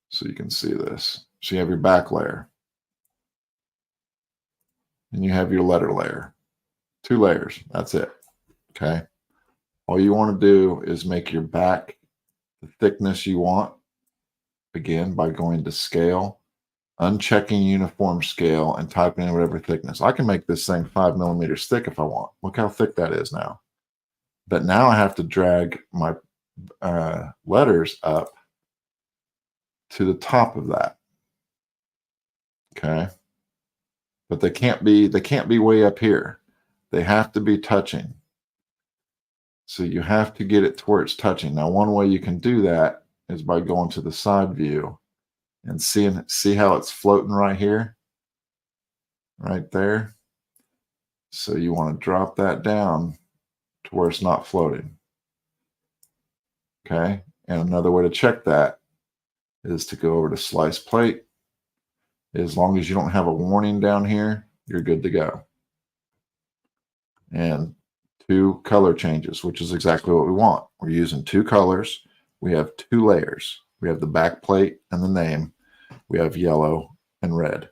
so you can see this. So you have your back layer and you have your letter layer. 2 layers. That's it. Okay. All you want to do is make your back the thickness you want. Again, by going to scale, unchecking uniform scale, and typing in whatever thickness. I can make this thing 5 millimeters thick if I want. Look how thick that is now. But now I have to drag my letters up to the top of that. Okay. But they can't be way up here. They have to be touching. So you have to get it to where it's touching. Now, one way you can do that is by going to the side view and see how it's floating right here, right there. So you want to drop that down to where it's not floating. Okay. And another way to check that is to go over to slice plate. As long as you don't have a warning down here, you're good to go. And 2 color changes, which is exactly what we want. We're using 2 colors. We have 2 layers. We have the back plate and the name. We have yellow and red.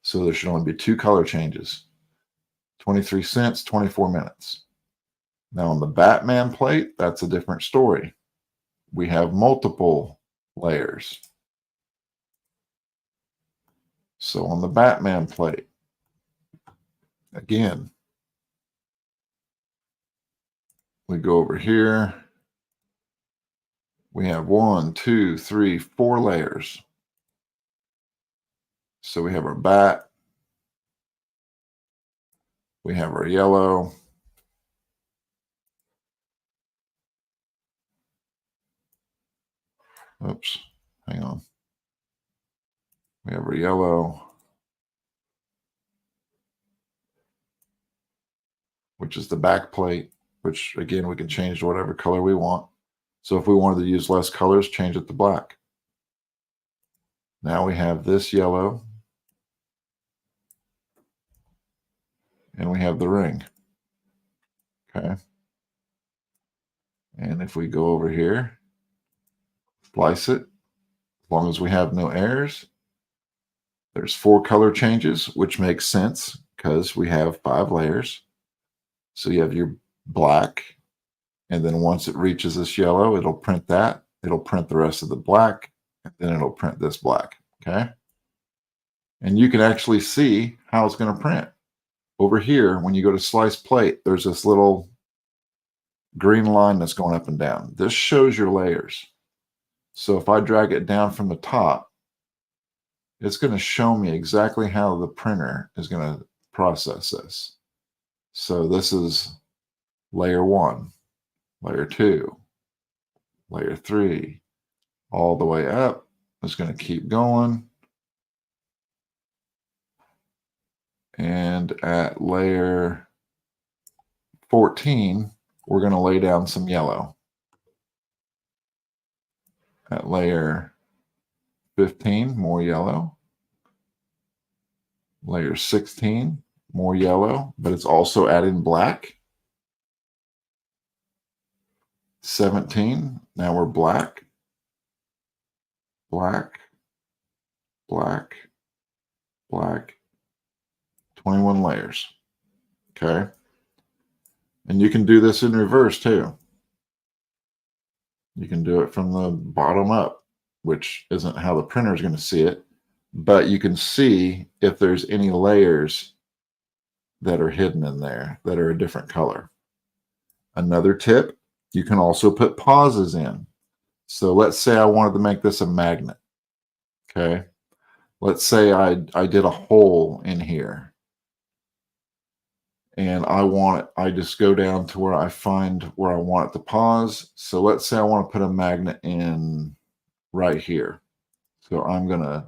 So there should only be 2 color changes. 23 cents, 24 minutes. Now on the Batman plate, that's a different story. We have multiple layers. So on the Batman plate, again, we go over here. We have 1, 2, 3, 4 layers. So we have our bat. We have our yellow. Oops, hang on. We have our yellow, which is the back plate, which again, we can change to whatever color we want. So if we wanted to use less colors, change it to black. Now we have this yellow, and we have the ring. Okay. And if we go over here, slice it, as long as we have no errors, there's 4 color changes, which makes sense because we have 5 layers. So you have your black, and then once it reaches this yellow, it'll print that. It'll print the rest of the black, and then it'll print this black. Okay. And you can actually see how it's going to print. Over here, when you go to slice plate, there's this little green line that's going up and down. This shows your layers. So if I drag it down from the top, it's going to show me exactly how the printer is going to process this. So this is layer 1, layer 2, layer 3, all the way up. It's going to keep going. And at layer 14, we're going to lay down some yellow. At layer 15, more yellow. Layer 16, more yellow, but it's also adding black. 17, now we're black. Black, black, black. 21 layers. Okay. And you can do this in reverse too. You can do it from the bottom up, which isn't how the printer is going to see it. but you can see if there's any layers that are hidden in there that are a different color. Another tip, you can also put pauses in. So let's say I wanted to make this a magnet, okay? Let's say I did a hole in here and I just go down to where I find where I want it to pause. So let's say I want to put a magnet in right here. So I'm going to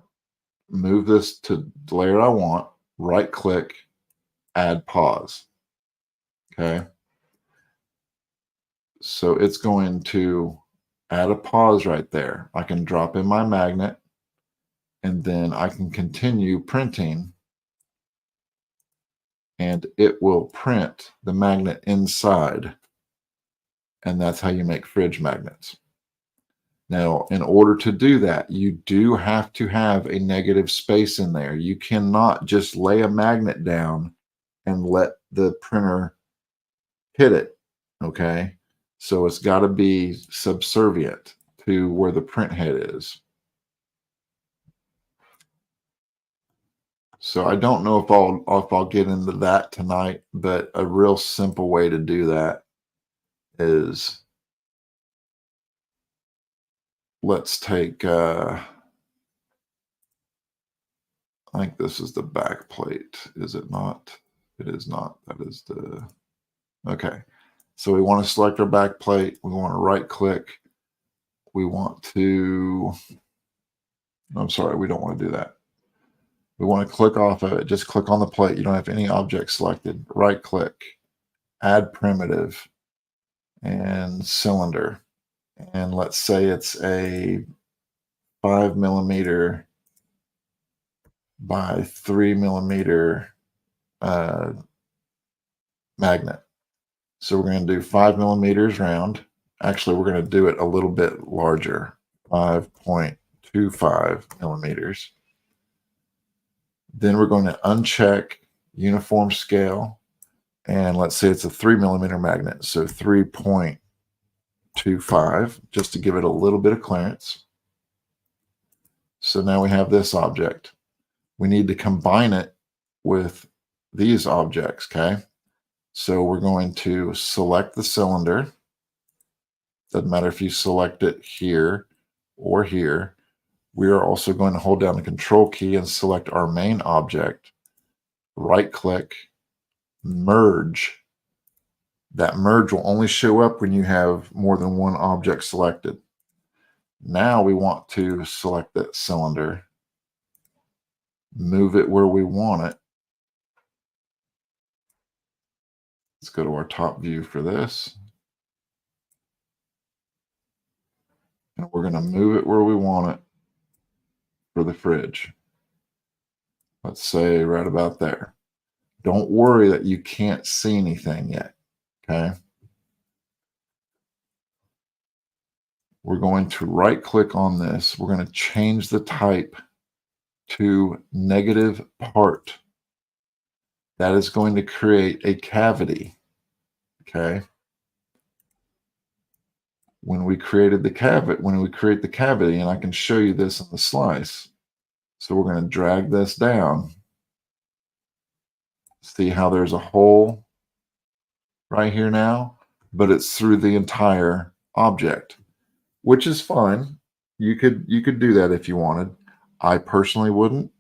move this to the layer I want, right click, add pause. Okay. So it's going to add a pause right there. I can drop in my magnet and then I can continue printing and it will print the magnet inside. And that's how you make fridge magnets. Now, in order to do that, you do have to have a negative space in there. You cannot just lay a magnet down and let the printer hit it, okay? So it's got to be subservient to where the print head is. So I don't know if I'll get into that tonight, but a real simple way to do that is, let's take I think this is the back plate, is it not? It is not. That is the, okay. So we want to select our back plate. We want to right click. We want to, I'm sorry, we don't want to do that. We want to click off of it. Just click on the plate. You don't have any object selected. Right click, add primitive and cylinder. And let's say it's a 5mm by 3mm magnet. So we're going to do 5mm round. Actually, we're going to do it a little bit larger, 5.25mm. Then we're going to uncheck uniform scale. And let's say it's a 3mm magnet. So 3.25, just to give it a little bit of clearance. So now we have this object. We need to combine it with these objects, okay? So we're going to select the cylinder. Doesn't matter if you select it here or here. We are also going to hold down the control key and select our main object, right click, merge. That merge will only show up when you have more than one object selected. Now we want to select that cylinder, move it where we want it. Let's go to our top view for this. And we're going to move it where we want it for the fridge. Let's say right about there. Don't worry that you can't see anything yet, okay? We're going to right click on this. We're going to change the type to negative part. That is going to create a cavity, okay? When we create the cavity, and I can show you this in the slice. So we're going to drag this down. See how there's a hole right here now, but it's through the entire object, which is fine. You could do that if you wanted. I personally wouldn't.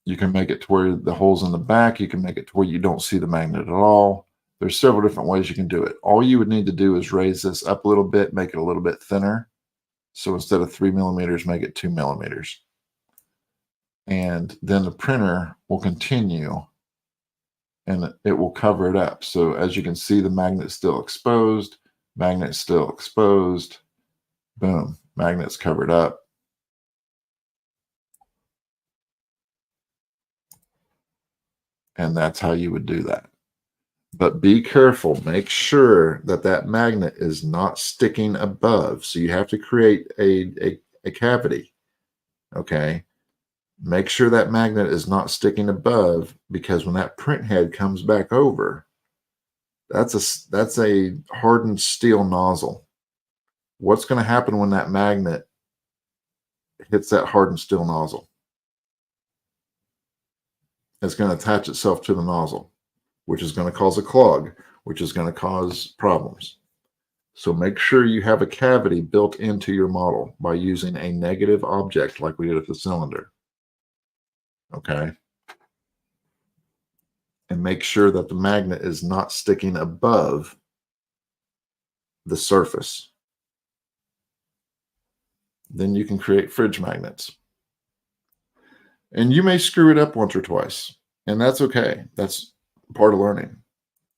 You can make it to where the hole's in the back. You can make it to where you don't see the magnet at all. There's several different ways you can do it. All you would need to do is raise this up a little bit, make it a little bit thinner. So instead of 3mm, make it 2mm. And then the printer will continue and it will cover it up. So as you can see, the magnet's still exposed, magnet's still exposed, boom, magnet's covered up. And that's how you would do that. But be careful, make sure that that magnet is not sticking above. So you have to create a cavity, okay? Make sure that magnet is not sticking above, because when that print head comes back over, that's a hardened steel nozzle. What's going to happen when that magnet hits that hardened steel nozzle. It's going to attach itself to the nozzle, which is going to cause a clog, which is going to cause problems. So make sure you have a cavity built into your model by using a negative object like we did with the cylinder. Okay. And make sure that the magnet is not sticking above the surface. Then you can create fridge magnets. And you may screw it up once or twice, and that's okay. That's part of learning.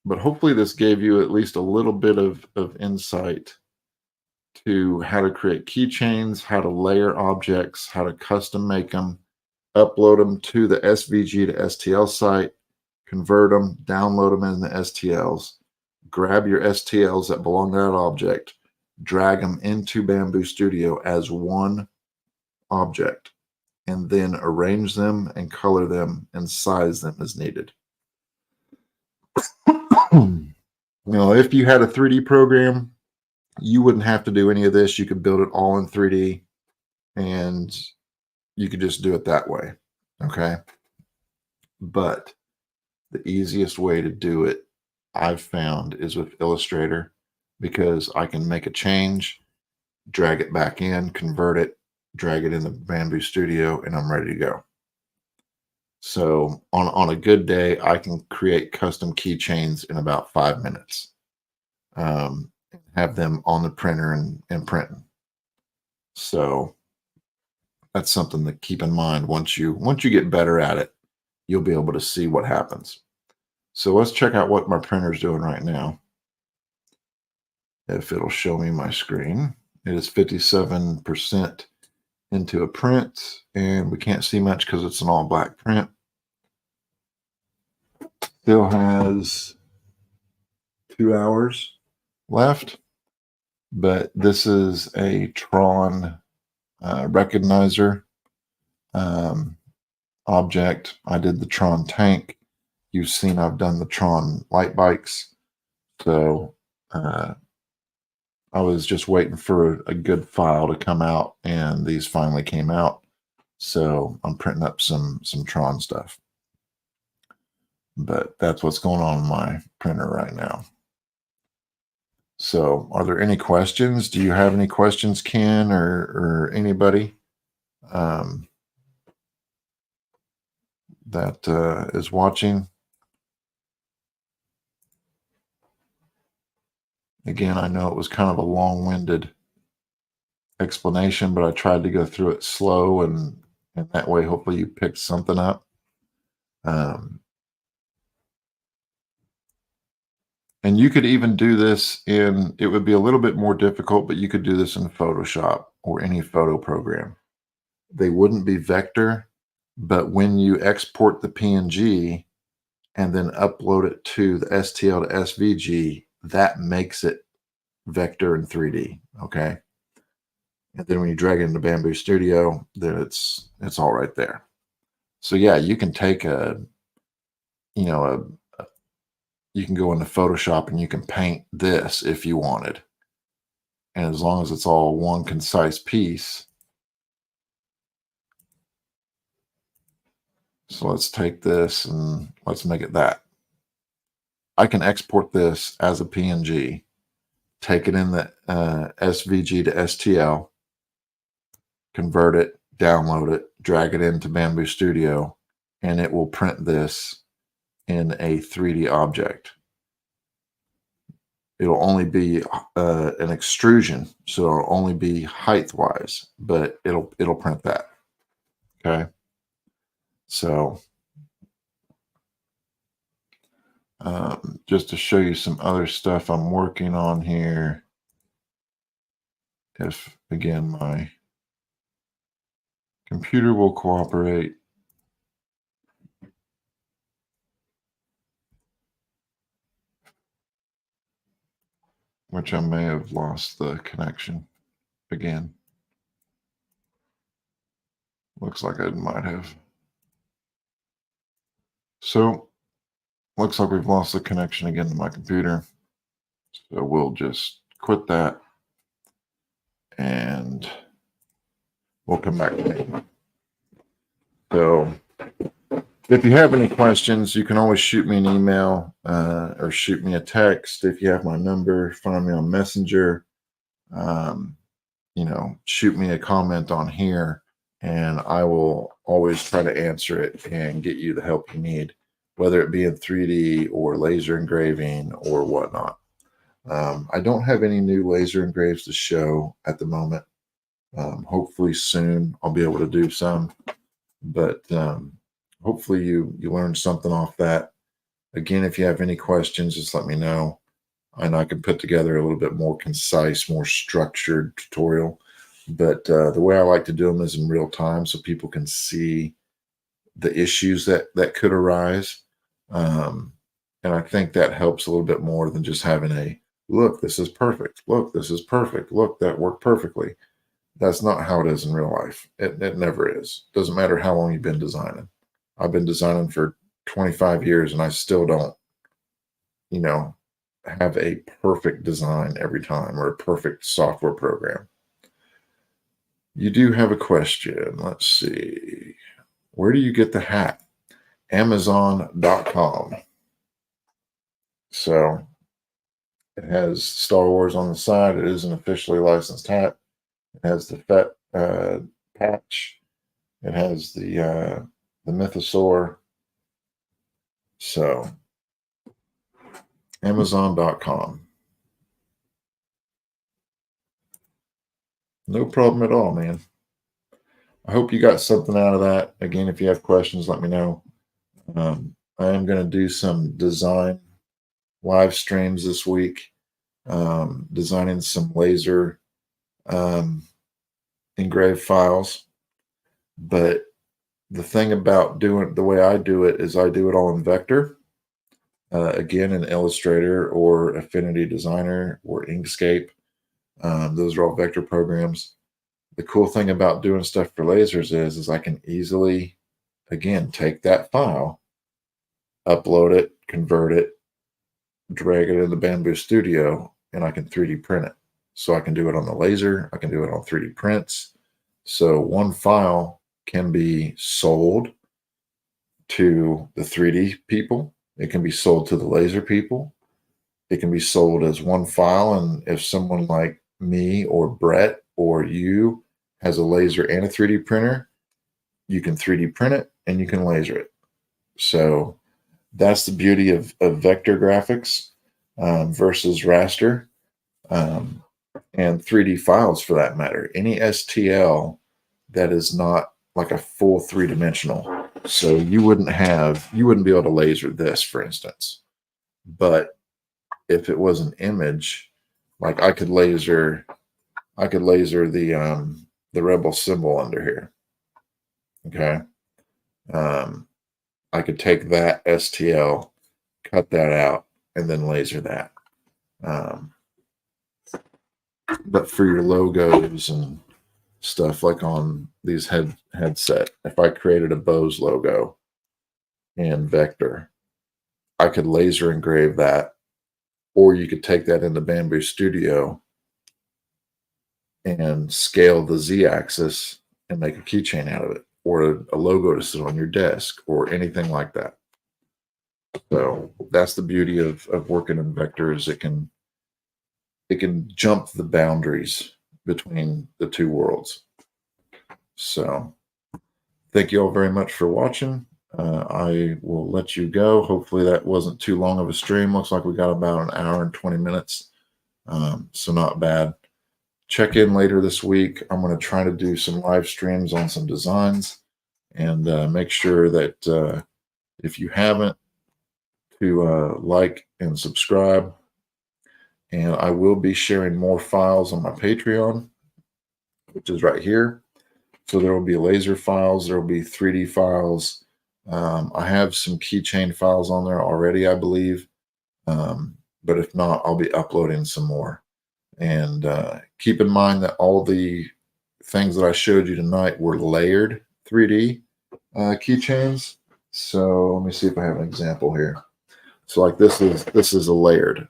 But hopefully this gave you at least a little bit of insight to how to create keychains, how to layer objects, how to custom make them, upload them to the SVG to STL site, convert them, download them in the STLs, grab your STLs that belong to that object, drag them into Bambu Studio as one object, and then arrange them and color them and size them as needed. If you had a 3D program, you wouldn't have to do any of this. You could build it all in 3D and you could just do it that way. Okay. But the easiest way to do it, I've found, is with Illustrator, because I can make a change, drag it back in, convert it, drag it in the Bambu Studio, and I'm ready to go. So on a good day, I can create custom keychains in about 5 minutes. Have them on the printer and printing. So that's something to keep in mind. Once you get better at it, you'll be able to see what happens. So let's check out what my printer is doing right now. If it'll show me my screen, it is 57% into a print, and we can't see much because it's an all black print. Still has 2 hours left, but this is a Tron recognizer object. I did the Tron tank. You've seen I've done the Tron light bikes. So I was just waiting for a good file to come out, and these finally came out. So I'm printing up some Tron stuff. But that's what's going on in my printer right now. So are there any questions? Do you have any questions, Ken, or anybody that is watching? Again, I know it was kind of a long-winded explanation, but I tried to go through it slow, and that way hopefully you picked something up. And you could even do this it would be a little bit more difficult, but you could do this in Photoshop or any photo program. They wouldn't be vector, but when you export the PNG and then upload it to the STL to SVG, that makes it vector in 3D, okay? And then when you drag it into Bambu Studio, then it's all right there. So yeah, you can take you can go into Photoshop and you can paint this if you wanted. And as long as it's all one concise piece. So let's take this and let's make it that. I can export this as a PNG, take it in the SVG to STL, convert it, download it, drag it into Bambu Studio, and it will print this in a 3D object. It'll only be an extrusion, so it'll only be height-wise, but it'll print that. Okay, so just to show you some other stuff I'm working on here. If again my computer will cooperate. Which I may have lost the connection again. Looks like I might have. So, looks like we've lost the connection again to my computer. So we'll just quit that. And will come back to me. So if you have any questions, you can always shoot me an email or shoot me a text. If you have my number, find me on Messenger. Shoot me a comment on here, and I will always try to answer it and get you the help you need, whether it be in 3D or laser engraving or whatnot. I don't have any new laser engraves to show at the moment. Hopefully soon I'll be able to do some, but hopefully you learned something off that. Again, if you have any questions, just let me know, and I can put together a little bit more concise, more structured tutorial. But the way I like to do them is in real time, so people can see the issues that could arise. And I think that helps a little bit more than just having a look, this is perfect. Look, this is perfect. Look, that worked perfectly. That's not how it is in real life. It never is. Doesn't matter how long you've been designing. I've been designing for 25 years and I still don't, have a perfect design every time or a perfect software program. You do have a question. Let's see. Where do you get the hat? Amazon.com. So it has Star Wars on the side. It is an officially licensed hat. It has the FET patch. It has the mythosaur. So Amazon.com. No problem at all, man. I hope you got something out of that. Again, if you have questions, let me know. I am going to do some design live streams this week, designing some laser engraved files. But the thing about doing the way I do it is I do it all in vector. Again, in Illustrator or Affinity Designer or Inkscape. Those are all vector programs. The cool thing about doing stuff for lasers is I can easily, again, take that file, upload it, convert it, drag it in the Bambu Studio, and I can 3D print it. So I can do it on the laser. I can do it on 3D prints. So one file can be sold to the 3D people. It can be sold to the laser people. It can be sold as one file. And if someone like me or Brett or you has a laser and a 3D printer, you can 3D print it and you can laser it. So that's the beauty of vector graphics versus raster and 3D files for that matter. Any STL that is not like a full three-dimensional. So you wouldn't be able to laser this, for instance. But if it was an image, like I could laser the rebel symbol under here. Okay. I could take that STL, cut that out, and then laser that. But for your logos and stuff like on these headset, if I created a Bose logo in vector, I could laser engrave that, or you could take that into Bambu Studio and scale the Z-axis and make a keychain out of it, or a logo to sit on your desk, or anything like that. So that's the beauty of working in vectors. It can jump the boundaries between the two worlds. So thank you all very much for watching. I will let you go. Hopefully that wasn't too long of a stream. Looks like we got about an hour and 20 minutes. So not bad. Check in later this week. I'm going to try to do some live streams on some designs, and make sure that if you haven't, to like and subscribe. And I will be sharing more files on my Patreon, which is right here. So there will be laser files. There will be 3D files. I have some keychain files on there already, I believe. But if not, I'll be uploading some more. And keep in mind that all the things that I showed you tonight were layered 3D keychains. So let me see if I have an example here. So like this is a layered.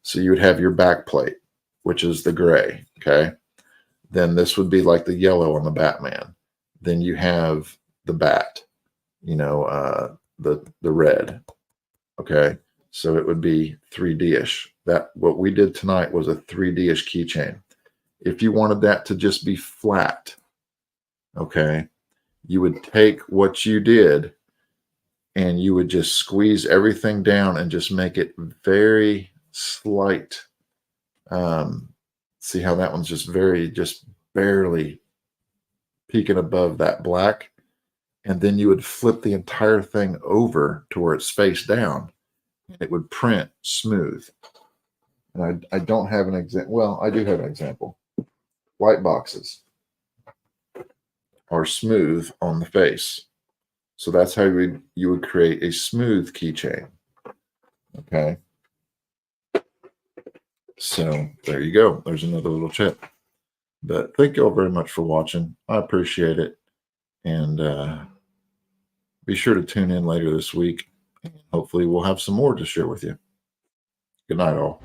So you would have your back plate, which is the gray, okay? then this would be like the yellow on the Batman. Then you have the bat, the red. Okay, so it would be 3D-ish. That what we did tonight was a 3D-ish keychain. If you wanted that to just be flat, okay, you would take what you did and you would just squeeze everything down and just make it very slight. See how that one's just barely peeking above that black. And then you would flip the entire thing over to where it's face down. And it would print smooth. And I don't have an example. Well, I do have an example. White boxes are smooth on the face. So that's how you would create a smooth keychain. Okay. So there you go. There's another little tip. But thank you all very much for watching. I appreciate it. And be sure to tune in later this week. Hopefully we'll have some more to share with you. Good night, all.